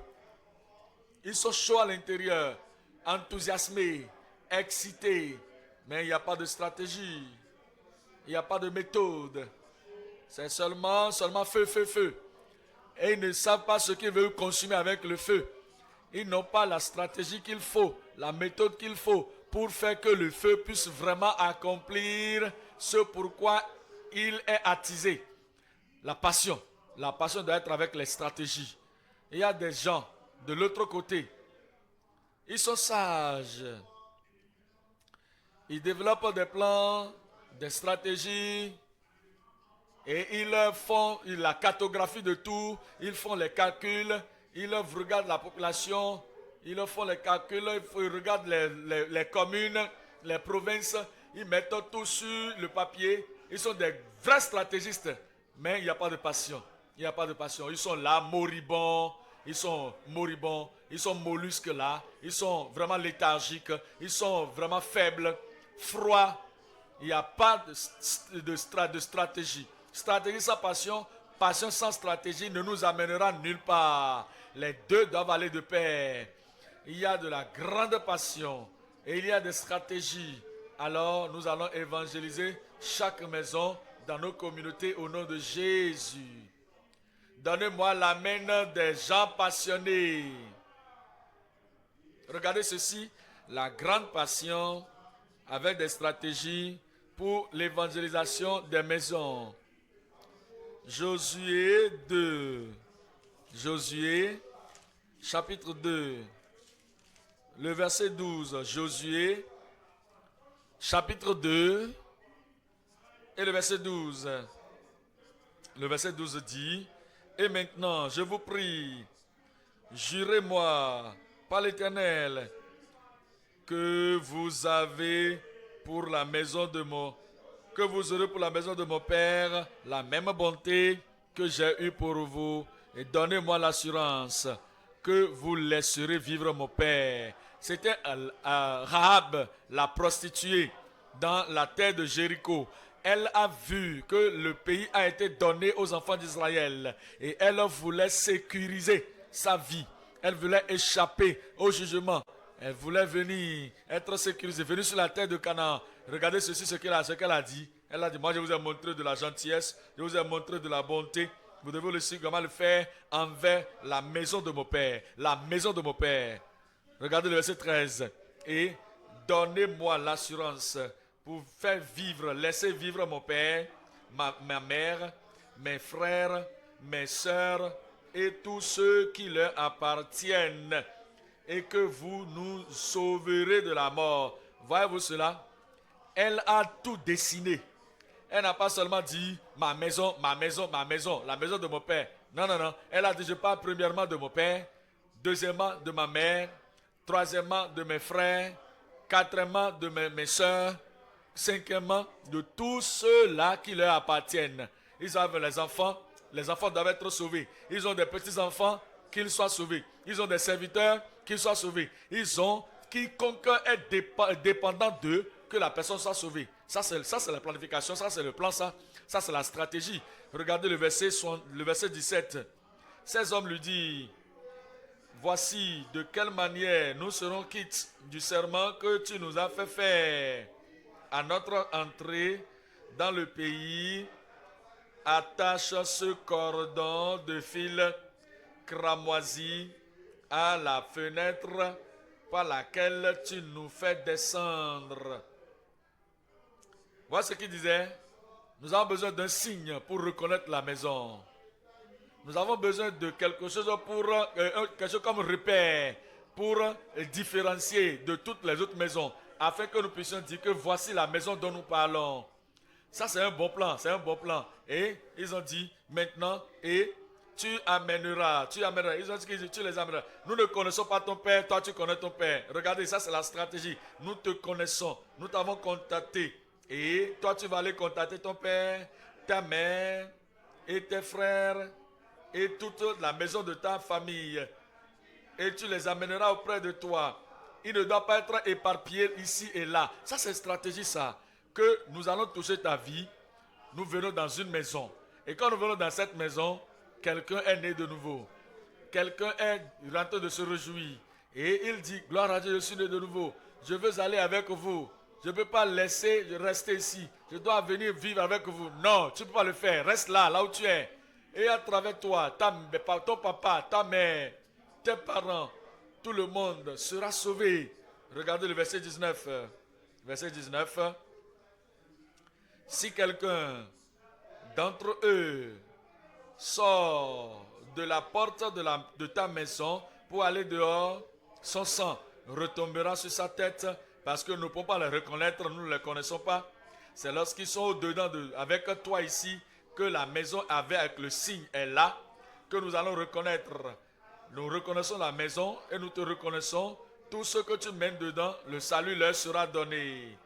Ils sont chauds à l'intérieur, enthousiasmés, excités, mais il n'y a pas de stratégie, il n'y a pas de méthode. C'est seulement feu, feu, feu. Et ils ne savent pas ce qu'ils veulent consommer avec le feu. Ils n'ont pas la stratégie qu'il faut, la méthode qu'il faut pour faire que le feu puisse vraiment accomplir ce pourquoi il est attisé. La passion doit être avec les stratégies. Il y a des gens de l'autre côté, ils sont sages. Ils développent des plans, des stratégies, et ils font la cartographie de tout, ils font les calculs, ils regardent la population, ils font les calculs, ils regardent les communes, les provinces, ils mettent tout sur le papier. Ils sont des vrais stratégistes, mais il n'y a pas de passion. Ils sont là, moribonds, ils sont mollusques là, ils sont vraiment léthargiques, ils sont vraiment faibles, froids. Il n'y a pas de stratégie. Stratégie sans passion, passion sans stratégie ne nous amènera nulle part. Les deux doivent aller de pair. Il y a de la grande passion et il y a des stratégies. Alors nous allons évangéliser chaque maison dans nos communautés au nom de Jésus. Donnez-moi l'amen des gens passionnés. Regardez ceci, la grande passion avec des stratégies pour l'évangélisation des maisons. Josué 2. Josué, chapitre 2. Le verset 12. Josué, chapitre 2 et le verset 12. Le verset 12 dit: Et maintenant, je vous prie, jurez-moi par l'Éternel que vous avez pour la maison de mon que vous aurez pour la maison de mon père la même bonté que j'ai eue pour vous, et donnez-moi l'assurance que vous laisserez vivre mon père. C'était Rahab, la prostituée, dans la terre de Jéricho. Elle a vu que le pays a été donné aux enfants d'Israël et elle voulait sécuriser sa vie. Elle voulait échapper au jugement. Elle voulait venir être sécurisée, venir sur la terre de Canaan. Regardez ceci, ce qu'elle a dit. Elle a dit, moi je vous ai montré de la gentillesse, je vous ai montré de la bonté. Vous devez aussi comment le faire envers la maison de mon père. La maison de mon père. Regardez le verset 13. Et donnez-moi l'assurance pour faire vivre, laisser vivre mon père, ma mère, mes frères, mes soeurs et tous ceux qui leur appartiennent, et que vous nous sauverez de la mort. Voyez-vous cela? Elle a tout dessiné. Elle n'a pas seulement dit ma maison, ma maison, ma maison, la maison de mon père. Non, non, non. Elle a dit je parle premièrement de mon père, deuxièmement de ma mère, troisièmement de mes frères, quatrièmement de mes soeurs, cinquièmement de tous ceux-là qui leur appartiennent. Ils ont les enfants doivent être sauvés. Ils ont des petits-enfants, qu'ils soient sauvés. Ils ont des serviteurs, qu'ils soient sauvés. Ils ont quiconque est dépendant d'eux, que la personne soit sauvée. Ça c'est la planification, ça c'est le plan, ça c'est la stratégie. Regardez le verset 17. Ces hommes lui disent, voici de quelle manière nous serons quittes du serment que tu nous as fait faire à notre entrée dans le pays. Attache ce cordon de fil cramoisi à la fenêtre par laquelle tu nous fais descendre. Voilà ce qu'il disait. Nous avons besoin d'un signe pour reconnaître la maison. Nous avons besoin de quelque chose pour quelque chose comme repère pour différencier de toutes les autres maisons, afin que nous puissions dire que voici la maison dont nous parlons. Ça c'est un bon plan, c'est un bon plan. Et ils ont dit maintenant, et tu amèneras. Ils ont dit que tu les amèneras. Nous ne connaissons pas ton père, toi tu connais ton père. Regardez, ça c'est la stratégie. Nous te connaissons, nous t'avons contacté. Et toi tu vas aller contacter ton père, ta mère et tes frères et toute la maison de ta famille. Et tu les amèneras auprès de toi. Ils ne doivent pas être éparpillés ici et là. Ça c'est stratégie ça. Que nous allons toucher ta vie. Nous venons dans une maison. Et quand nous venons dans cette maison, quelqu'un est né de nouveau. Quelqu'un est en train de se réjouir. Et il dit, gloire à Dieu, je suis né de nouveau. Je veux aller avec vous. Je ne peux pas laisser rester ici. Je dois venir vivre avec vous. Non, tu ne peux pas le faire. Reste là, là où tu es. Et à travers toi, ton papa, ta mère, tes parents, tout le monde sera sauvé. Regardez le verset 19. Verset 19. Si quelqu'un d'entre eux sort de la porte de ta maison pour aller dehors, son sang retombera sur sa tête, parce que nous ne pouvons pas les reconnaître, nous ne les connaissons pas. C'est lorsqu'ils sont au-dedans avec toi ici, que la maison avec le signe est là, que nous allons reconnaître. Nous reconnaissons la maison et nous te reconnaissons. Tout ce que tu mènes dedans, le salut leur sera donné.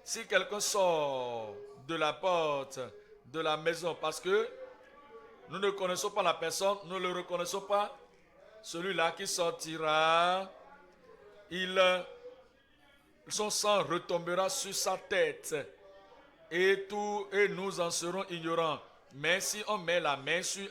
Si quelqu'un sort de la porte de la maison, parce que nous ne connaissons pas la personne, nous ne le reconnaissons pas, celui-là qui sortira, son sang retombera sur sa tête et nous en serons ignorants. Mais si on met la main sur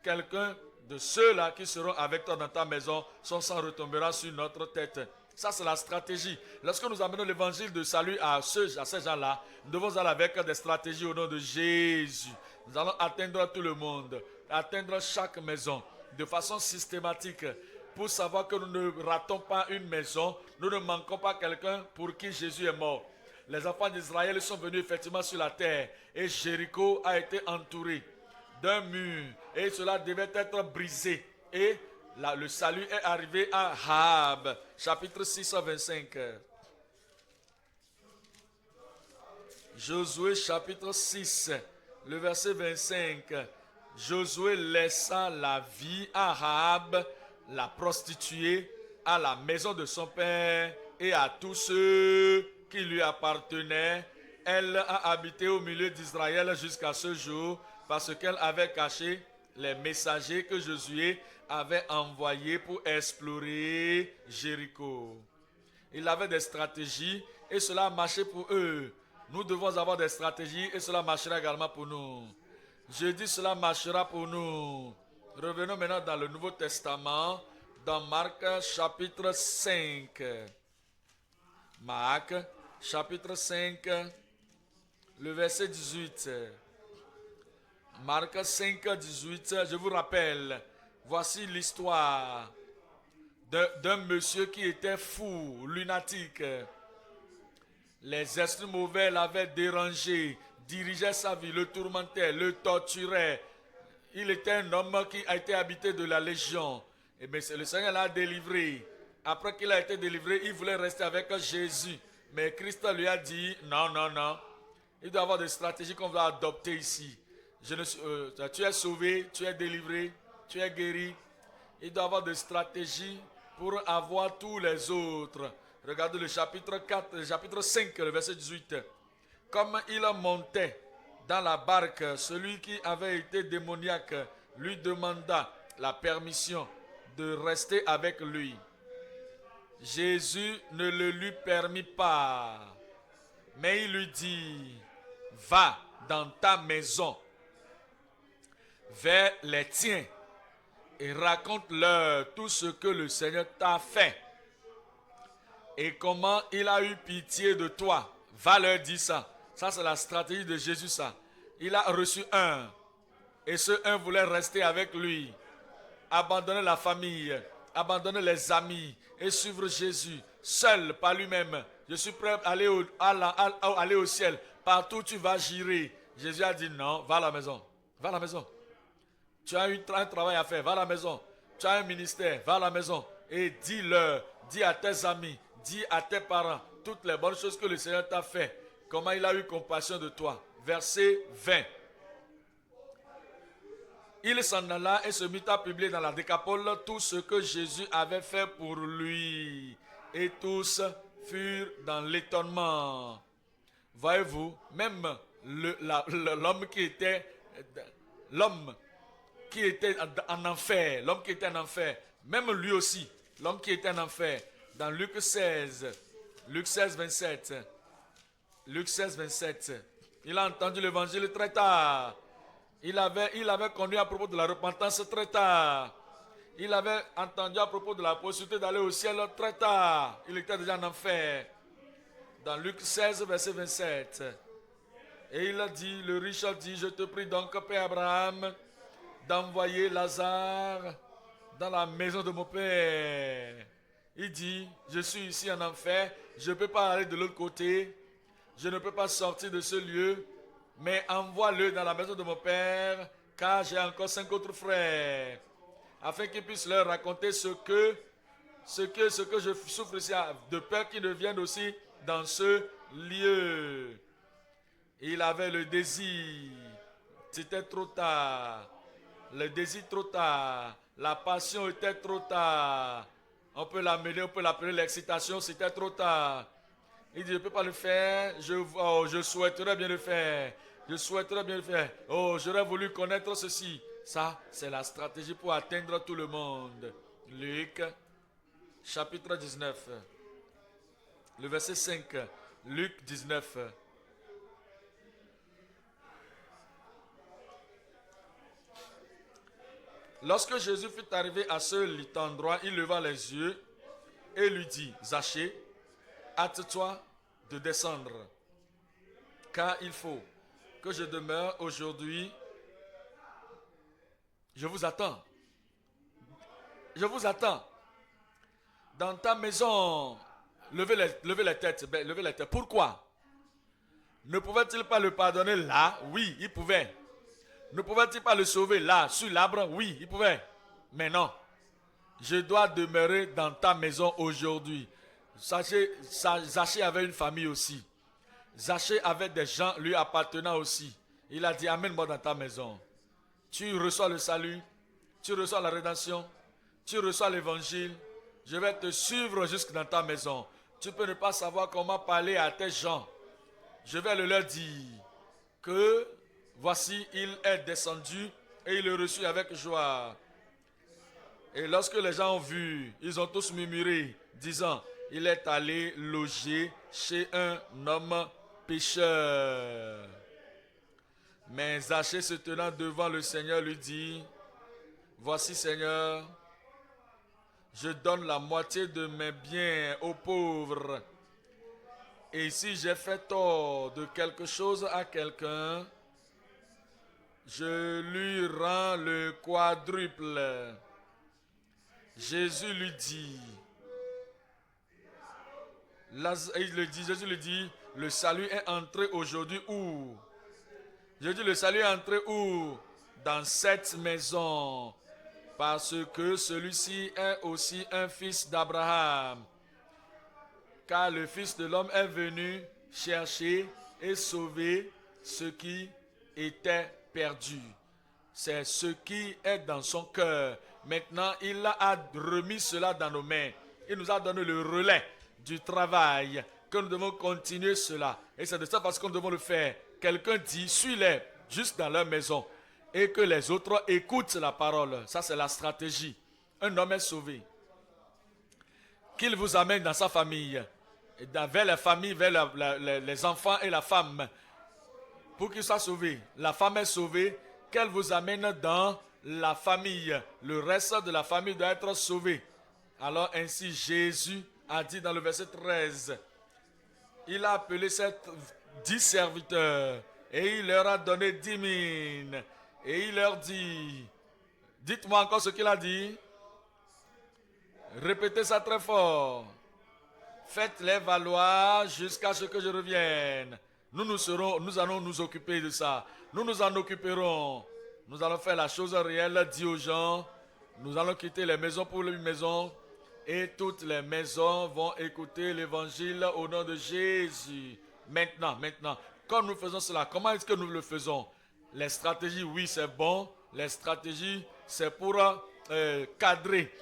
quelqu'un de ceux-là qui seront avec toi dans ta maison, son sang retombera sur notre tête. Ça c'est la stratégie. Lorsque nous amenons l'évangile de salut à ces gens-là, nous devons aller avec des stratégies au nom de Jésus. Nous allons atteindre tout le monde, atteindre chaque maison de façon systématique, pour savoir que nous ne ratons pas une maison, nous ne manquons pas quelqu'un pour qui Jésus est mort. Les enfants d'Israël sont venus effectivement sur la terre et Jéricho a été entouré d'un mur et cela devait être brisé. Et là, le salut est arrivé à Rahab, chapitre 6, 25. Josué chapitre 6, le verset 25. Josué laissa la vie à Rahab, la prostituée, à la maison de son père et à tous ceux qui lui appartenaient. Elle a habité au milieu d'Israël jusqu'à ce jour parce qu'elle avait caché les messagers que Josué avait envoyés pour explorer Jéricho. Il avait des stratégies et cela marchait pour eux. Nous devons avoir des stratégies et cela marchera également pour nous. Je dis cela marchera pour nous. Revenons maintenant dans le Nouveau Testament, dans Marc chapitre 5. Marc chapitre 5, le verset 18. Marc 5, 18, je vous rappelle, voici l'histoire d'un monsieur qui était fou, lunatique. Les esprits mauvais l'avaient dérangé, dirigeaient sa vie, le tourmentaient, le torturaient. Il était un homme qui a été habité de la légion. Et bien, le Seigneur l'a délivré. Après qu'il a été délivré, il voulait rester avec Jésus. Mais Christ lui a dit, non, non, non. Il doit y avoir des stratégies qu'on va adopter ici. Tu es sauvé, tu es délivré, tu es guéri. Il doit y avoir des stratégies pour avoir tous les autres. Regardez le chapitre 4, le chapitre 5, le verset 18. Comme il montait dans la barque, celui qui avait été démoniaque lui demanda la permission de rester avec lui. Jésus ne le lui permit pas, mais il lui dit, va dans ta maison, vers les tiens, et raconte-leur tout ce que le Seigneur t'a fait et comment il a eu pitié de toi. Va leur dire ça. Ça, c'est la stratégie de Jésus, ça. Il a reçu un, et ce un voulait rester avec lui, abandonner la famille, abandonner les amis et suivre Jésus, seul, par lui-même. Je suis prêt à aller au ciel. Partout où tu vas, j'irai. Jésus a dit non, va à la maison. Va à la maison. Tu as un travail à faire, va à la maison. Tu as un ministère, va à la maison. Et dis-leur, dis à tes amis, dis à tes parents, toutes les bonnes choses que le Seigneur t'a fait. Comment il a eu compassion de toi. Verset 20. Il s'en alla et se mit à publier dans la Décapole tout ce que Jésus avait fait pour lui. Et tous furent dans l'étonnement. Voyez-vous, même l'homme qui était en enfer, l'homme qui était en enfer, même lui aussi, l'homme qui était en enfer, dans Luc 16, 27, Luc 16, 27, il a entendu l'évangile très tard. Il avait connu à propos de la repentance très tard. Il avait entendu à propos de la possibilité d'aller au ciel très tard. Il était déjà en enfer. Dans Luc 16, verset 27. Et il a dit, le riche a dit, je te prie donc, Père Abraham, d'envoyer Lazare dans la maison de mon père. Il dit, je suis ici en enfer, je ne peux pas aller de l'autre côté, je ne peux pas sortir de ce lieu, mais envoie-le dans la maison de mon père, car j'ai encore 5 autres frères, afin qu'ils puissent leur raconter ce que je souffre ici, de peur qu'ils ne viennent aussi dans ce lieu. Il avait le désir, c'était trop tard, le désir trop tard, la passion était trop tard, on peut l'appeler l'excitation, c'était trop tard. Il dit, je ne peux pas le faire, je souhaiterais bien le faire. Je souhaiterais bien le faire. Oh, j'aurais voulu connaître ceci. Ça, c'est la stratégie pour atteindre tout le monde. Luc, chapitre 19. Le verset 5. Luc 19. Lorsque Jésus fut arrivé à cet endroit, il leva les yeux et lui dit, Zachée, hâte-toi de descendre, car il faut que je demeure aujourd'hui. Je vous attends. Je vous attends. Dans ta maison. Levez les têtes. Levez les têtes. Pourquoi? Ne pouvait-il pas le pardonner là? Oui, il pouvait. Ne pouvait-il pas le sauver là, sur l'arbre? Oui, il pouvait. Mais non. Je dois demeurer dans ta maison aujourd'hui. Zachée avait une famille aussi. Zachée avait des gens lui appartenant aussi. Il a dit, amène-moi dans ta maison. tu reçois le salut, tu reçois la rédemption, tu reçois l'évangile. Je vais te suivre jusque dans ta maison. Tu peux ne pas savoir comment parler à tes gens. Je vais leur dire que voici, il est descendu et il est reçu avec joie. Et lorsque les gens ont vu, ils ont tous murmuré, disant, il est allé loger chez un homme pécheur. Mais Zachée se tenant devant le Seigneur lui dit, voici Seigneur, je donne la moitié de mes biens aux pauvres. Et si j'ai fait tort de quelque chose à quelqu'un, je lui rends le quadruple. Jésus lui dit, Jésus lui dit, le salut est entré aujourd'hui où? Je dis, le salut est entré où? Dans cette maison, parce que celui-ci est aussi un fils d'Abraham. Car le Fils de l'homme est venu chercher et sauver ce qui était perdu. C'est ce qui est dans son cœur. Maintenant, il a remis cela dans nos mains. Il nous a donné le relais du travail, que nous devons continuer cela. Et c'est de ça parce que nous devons le faire. Quelqu'un dit, suis-les juste dans leur maison. Et que les autres écoutent la parole. Ça, c'est la stratégie. Un homme est sauvé. Qu'il vous amène dans sa famille. Vers la famille, vers les enfants et la femme. Pour qu'il soit sauvé. La femme est sauvée. Qu'elle vous amène dans la famille. Le reste de la famille doit être sauvé. Alors ainsi Jésus a dit dans le verset 13. Il a appelé ses 10 serviteurs. Et il leur a donné 10 000. Et il leur dit. Dites-moi encore ce qu'il a dit. Répétez ça très fort. Faites-les valoir jusqu'à ce que je revienne. Nous allons nous occuper de ça. Nous nous en occuperons. Nous allons faire la chose réelle, dit aux gens. Nous allons quitter les maisons pour les maisons. Et toutes les maisons vont écouter l'évangile au nom de Jésus. Maintenant. Quand nous faisons cela, comment est-ce que nous le faisons? Les stratégies, oui, c'est bon. Les stratégies, c'est pour cadrer,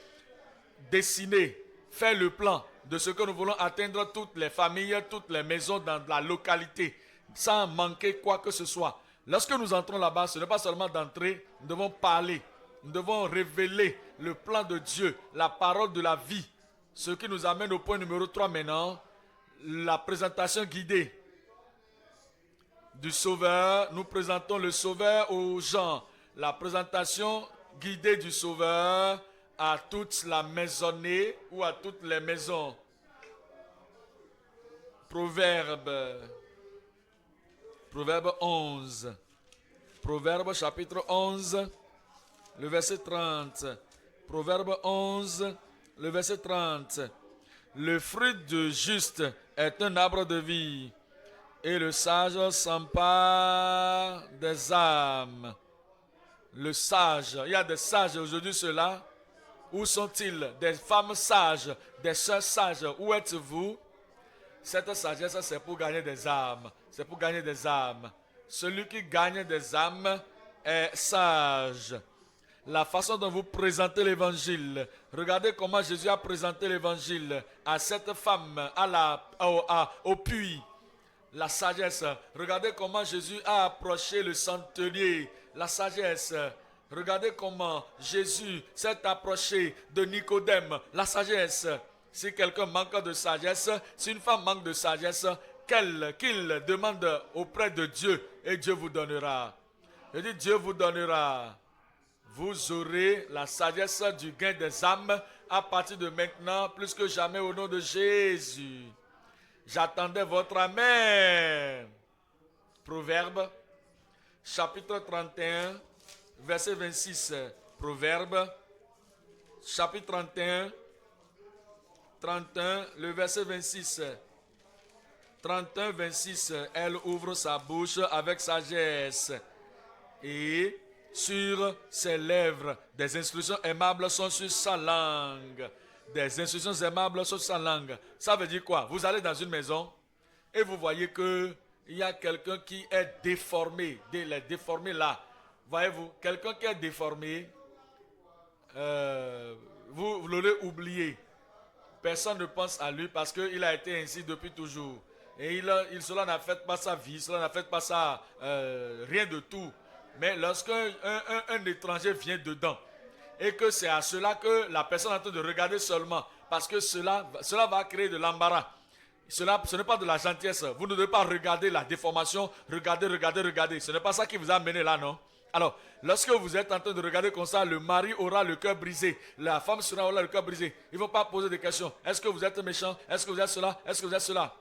dessiner, faire le plan de ce que nous voulons atteindre, toutes les familles, toutes les maisons dans la localité, sans manquer quoi que ce soit. Lorsque nous entrons là-bas, ce n'est pas seulement d'entrer, nous devons parler, nous devons révéler le plan de Dieu, la parole de la vie. Ce qui nous amène au point numéro 3 maintenant, la présentation guidée du Sauveur. Nous présentons le Sauveur aux gens. La présentation guidée du Sauveur à toute la maisonnée ou à toutes les maisons. Proverbe 11. Proverbe chapitre 11, le verset 30. Proverbe 11, le verset 30. Le fruit du juste est un arbre de vie, et le sage s'empare des âmes. Le sage, il y a des sages aujourd'hui, ceux-là. Où sont-ils? Des femmes sages, des sœurs sages. Où êtes-vous? Cette sagesse, c'est pour gagner des âmes. C'est pour gagner des âmes. Celui qui gagne des âmes est sage. La façon dont vous présentez l'évangile. Regardez comment Jésus a présenté l'évangile à cette femme, au puits. La sagesse. Regardez comment Jésus a approché le centenier. La sagesse. Regardez comment Jésus s'est approché de Nicodème. La sagesse. Si quelqu'un manque de sagesse, si une femme manque de sagesse, qu'il demande auprès de Dieu et Dieu vous donnera. Je dis Dieu vous donnera. Vous aurez la sagesse du gain des âmes à partir de maintenant, plus que jamais au nom de Jésus. J'attendais votre amen. Proverbe, chapitre 31, verset 26. Proverbe, chapitre 31, le verset 26. 31, 26. Elle ouvre sa bouche avec sagesse. Et sur ses lèvres, des instructions aimables sont sur sa langue. Des instructions aimables sur sa langue. Ça veut dire quoi? Vous allez dans une maison et vous voyez qu'il y a quelqu'un qui est déformé. Les déformés là. Voyez-vous, quelqu'un qui est déformé, vous l'aurez oublié. Personne ne pense à lui parce qu'il a été ainsi depuis toujours. Et cela n'a fait pas sa vie, cela n'a fait pas ça, rien de tout. Mais lorsqu'un un étranger vient dedans, et que c'est à cela que la personne est en train de regarder seulement, parce que cela va créer de l'embarras. Ce n'est pas de la gentillesse. Vous ne devez pas regarder la déformation, regarder. Ce n'est pas ça qui vous a amené là, non? Alors, lorsque vous êtes en train de regarder comme ça, le mari aura le cœur brisé, la femme aura le cœur brisé. Il ne faut pas poser de questions. Est-ce que vous êtes méchant? Est-ce que vous êtes cela? Est-ce que vous êtes cela?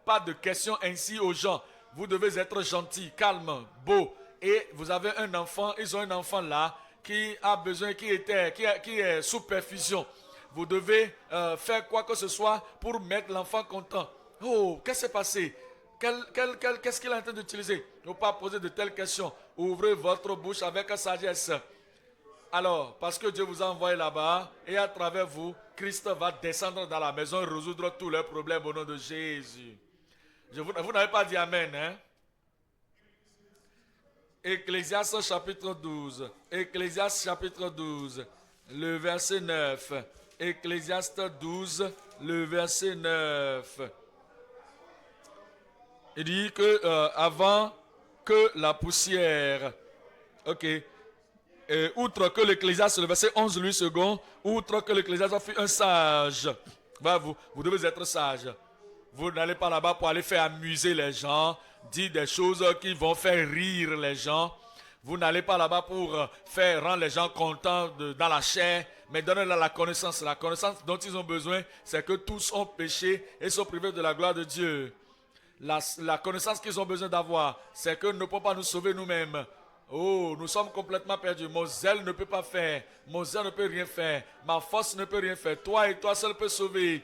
Pas de questions ainsi aux gens. Vous devez être gentil, calme, beau. Et vous avez un enfant, ils ont un enfant là qui a besoin, qui est sous perfusion. Vous devez faire quoi que ce soit pour mettre l'enfant content. Oh, qu'est-ce qui s'est passé? Qu'est-ce qu'il est en train d'utiliser? Ne pas poser de telles questions. Ouvrez votre bouche avec sagesse. Alors, parce que Dieu vous a envoyé là-bas, et à travers vous, Christ va descendre dans la maison et résoudre tous les problèmes au nom de Jésus. Vous n'avez pas dit Amen, hein? Ecclésiaste chapitre 12. Ecclésiaste chapitre 12. Le verset 9. Ecclésiaste 12, le verset 9. Il dit que avant que la poussière, ok, outre que l'Ecclésiaste, le verset 11, lui second, outre que l'Ecclésiaste fut un sage, vous devez être sage. Vous n'allez pas là-bas pour aller faire amuser les gens, dire des choses qui vont faire rire les gens. Vous n'allez pas là-bas pour faire rendre les gens contents dans la chair, mais donnez-leur la connaissance. La connaissance dont ils ont besoin, c'est que tous ont péché et sont privés de la gloire de Dieu. La connaissance qu'ils ont besoin d'avoir, c'est que nous ne pouvons pas nous sauver nous-mêmes. Oh, nous sommes complètement perdus. Mon zèle ne peut pas faire. Mon zèle ne peut rien faire. Ma force ne peut rien faire. Toi et toi seul peux sauver.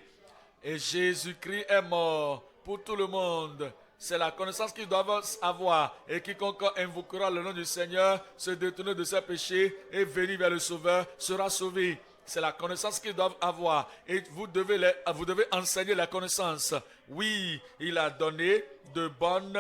Et Jésus-Christ est mort pour tout le monde. C'est la connaissance qu'ils doivent avoir. Et quiconque invoquera le nom du Seigneur, se détourner de ses péchés et venir vers le Sauveur, sera sauvé. C'est la connaissance qu'ils doivent avoir. Et vous devez enseigner la connaissance. Oui, il a donné de bonnes...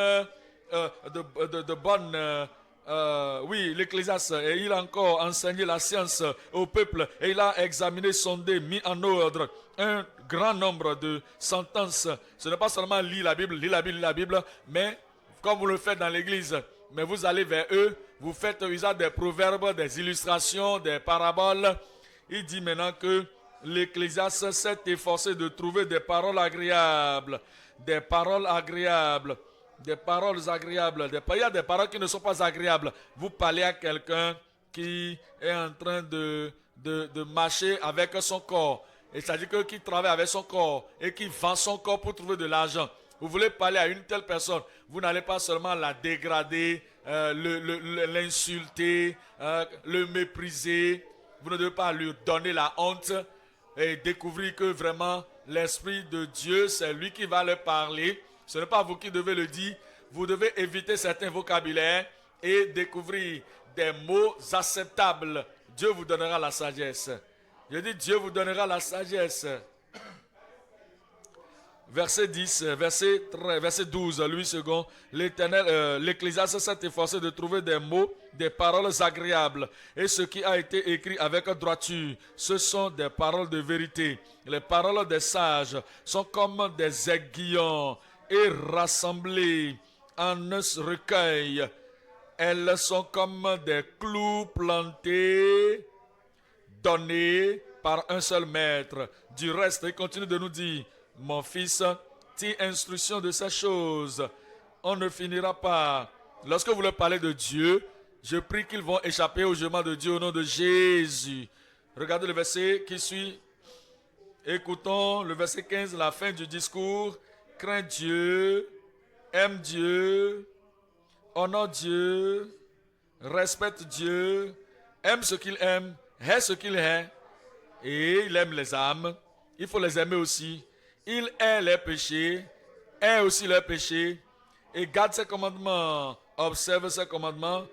oui, l'Ecclésiaste, et il a encore enseigné la science au peuple, et il a examiné, sondé, mis en ordre un grand nombre de sentences. Ce n'est pas seulement lire la Bible, mais comme vous le faites dans l'église, mais vous allez vers eux, vous faites usage des proverbes, des illustrations, des paraboles. Il dit maintenant que l'Ecclésiaste s'est efforcé de trouver des paroles agréables, des paroles agréables. Des paroles agréables. Il y a des paroles qui ne sont pas agréables. Vous parlez à quelqu'un qui est en train de marcher avec son corps. Et c'est-à-dire que qui travaille avec son corps et qui vend son corps pour trouver de l'argent. Vous voulez parler à une telle personne. Vous n'allez pas seulement la dégrader, l'insulter, le mépriser. Vous ne devez pas lui donner la honte et découvrir que vraiment l'Esprit de Dieu, c'est lui qui va leur parler. Ce n'est pas vous qui devez le dire. Vous devez éviter certains vocabulaires et découvrir des mots acceptables. Dieu vous donnera la sagesse. Je dis Dieu vous donnera la sagesse. Verset 10, verset 12, lui second. L'Ecclésiaste s'est efforcé de trouver des mots, des paroles agréables. Et ce qui a été écrit avec droiture, ce sont des paroles de vérité. Les paroles des sages sont comme des aiguillons et rassemblées en un recueil. Elles sont comme des clous plantés, donnés par un seul maître. Du reste, il continue de nous dire, mon fils, tire instruction de ces choses. On ne finira pas. Lorsque vous leur parlez de Dieu, je prie qu'ils vont échapper au jugement de Dieu au nom de Jésus. Regardez le verset qui suit. Écoutons le verset 15, la fin du discours. Crains Dieu, aime Dieu, honore Dieu, respecte Dieu, aime ce qu'il aime, hait ce qu'il hait, et il aime les âmes. Il faut les aimer aussi. Il hait les péchés, hait aussi leurs péchés, et garde ses commandements, observe ses commandements,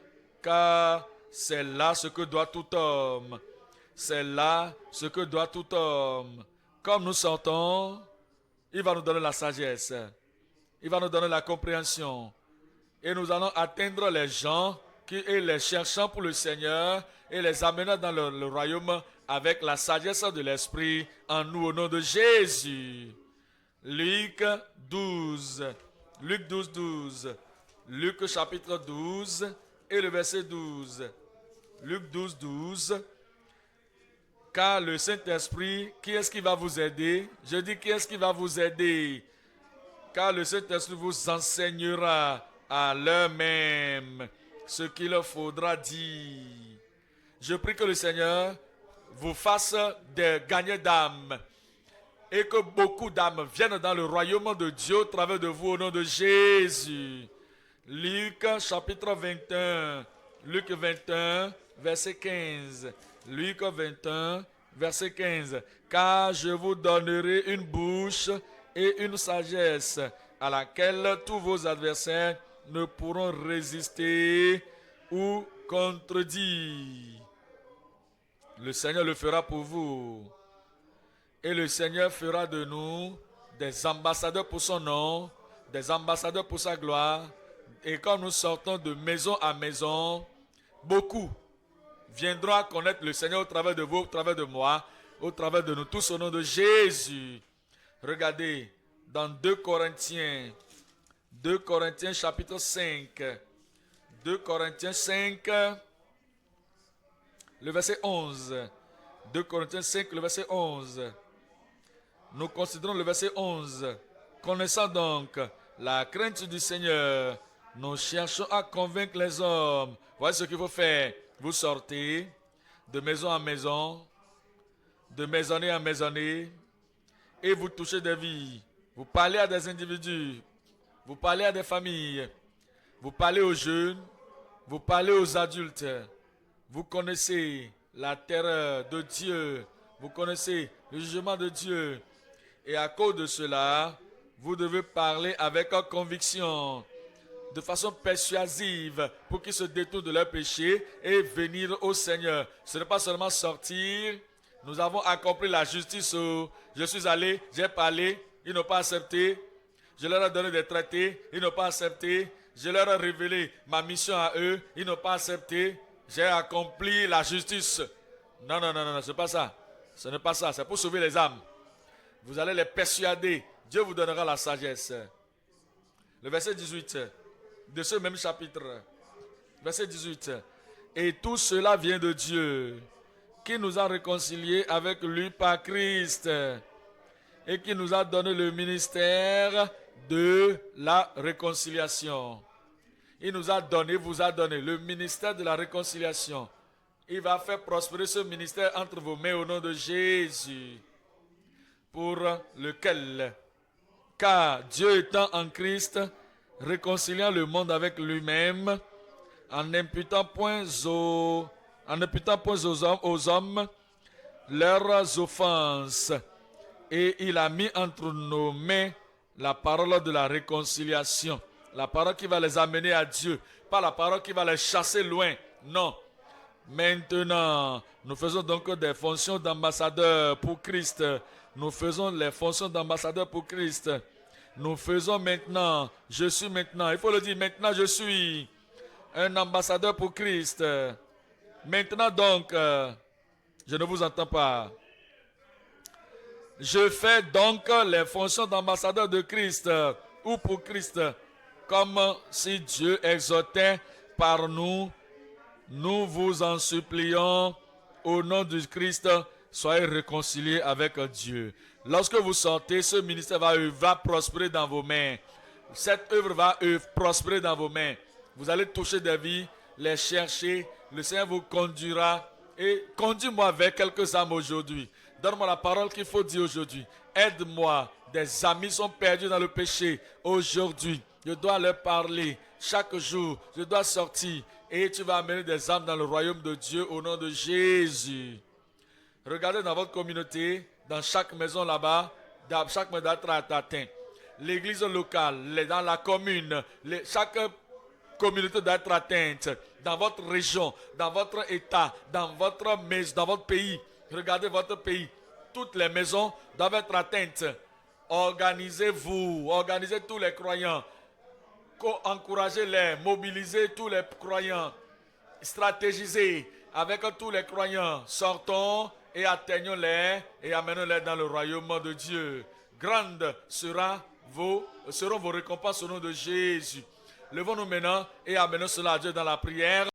car c'est là ce que doit tout homme. C'est là ce que doit tout homme. Comme nous sortons, il va nous donner la sagesse. Il va nous donner la compréhension. Et nous allons atteindre les gens et les cherchant pour le Seigneur et les amenant dans le royaume avec la sagesse de l'Esprit en nous au nom de Jésus. Luc 12. Luc 12, 12. Luc chapitre 12 et le verset 12. Luc 12, 12. Car le Saint-Esprit, qui est-ce qui va vous aider? Je dis, qui est-ce qui va vous aider? Car le Saint-Esprit vous enseignera à l'heure même ce qu'il faudra dire. Je prie que le Seigneur vous fasse des gagnants d'âmes et que beaucoup d'âmes viennent dans le royaume de Dieu au travers de vous au nom de Jésus. Luc chapitre 21. Luc 21, verset 15. Luc 21, verset 15. Car je vous donnerai une bouche et une sagesse à laquelle tous vos adversaires ne pourront résister ou contredire. Le Seigneur le fera pour vous. Et le Seigneur fera de nous des ambassadeurs pour son nom, des ambassadeurs pour sa gloire. Et quand nous sortons de maison à maison, beaucoup viendront à connaître le Seigneur au travers de vous, au travers de moi, au travers de nous tous au nom de Jésus. Regardez, dans 2 Corinthiens chapitre 5, 2 Corinthiens 5, le verset 11. 2 Corinthiens 5, le verset 11. Nous considérons le verset 11. Connaissant donc la crainte du Seigneur, nous cherchons à convaincre les hommes. Voici ce qu'il faut faire. Vous sortez de maison en maison, de maisonnée en maisonnée, et vous touchez des vies. Vous parlez à des individus, vous parlez à des familles, vous parlez aux jeunes, vous parlez aux adultes. Vous connaissez la terreur de Dieu, vous connaissez le jugement de Dieu. Et à cause de cela, vous devez parler avec conviction, de façon persuasive, pour qu'ils se détournent de leurs péchés et venir au Seigneur. Ce n'est pas seulement sortir. Nous avons accompli la justice. Je suis allé, j'ai parlé, ils n'ont pas accepté. Je leur ai donné des traités, ils n'ont pas accepté. Je leur ai révélé ma mission à eux, ils n'ont pas accepté. J'ai accompli la justice. Non, non, non, non, ce n'est pas ça. Ce n'est pas ça, c'est pour sauver les âmes. Vous allez les persuader. Dieu vous donnera la sagesse. Le verset 18 de ce même chapitre. Verset 18. Et tout cela vient de Dieu, qui nous a réconciliés avec lui par Christ et qui nous a donné le ministère de la réconciliation. Il nous a donné, vous a donné le ministère de la réconciliation. Il va faire prospérer ce ministère entre vos mains au nom de Jésus, pour lequel, car Dieu étant en Christ, réconciliant le monde avec lui-même, en n'imputant point aux hommes leurs offenses, et il a mis entre nos mains la parole de la réconciliation, la parole qui va les amener à Dieu, pas la parole qui va les chasser loin, non. Maintenant, nous faisons donc des fonctions d'ambassadeurs pour Christ. Nous faisons les fonctions d'ambassadeurs pour Christ. Nous faisons maintenant, je suis maintenant, il faut le dire, maintenant je suis un ambassadeur pour Christ. Maintenant donc, je ne vous entends pas. Je fais donc les fonctions d'ambassadeur de Christ ou pour Christ, comme si Dieu exhortait par nous. Nous vous en supplions, au nom du Christ, soyez réconciliés avec Dieu. Lorsque vous sortez, ce ministère va prospérer dans vos mains. Cette œuvre va prospérer dans vos mains. Vous allez toucher des vies, les chercher. Le Seigneur vous conduira. Et conduis-moi vers quelques âmes aujourd'hui. Donne-moi la parole qu'il faut dire aujourd'hui. Aide-moi. Des amis sont perdus dans le péché aujourd'hui. Je dois leur parler. Chaque jour, je dois sortir. Et tu vas amener des âmes dans le royaume de Dieu au nom de Jésus. Regardez dans votre communauté, dans chaque maison là-bas, dans chaque maison d'atteint. L'église locale, dans la commune, chaque communauté doit être atteinte. Dans votre région, dans votre état, dans votre maison, dans votre pays. Regardez votre pays. Toutes les maisons doivent être atteintes. Organisez-vous, organisez tous les croyants. Encouragez-les, mobilisez tous les croyants stratégiser avec tous les croyants. Sortons et atteignons-les et amenons-les dans le royaume de Dieu. Grande seront vos récompenses au nom de Jésus. Levons-nous maintenant et amenons cela à Dieu dans la prière.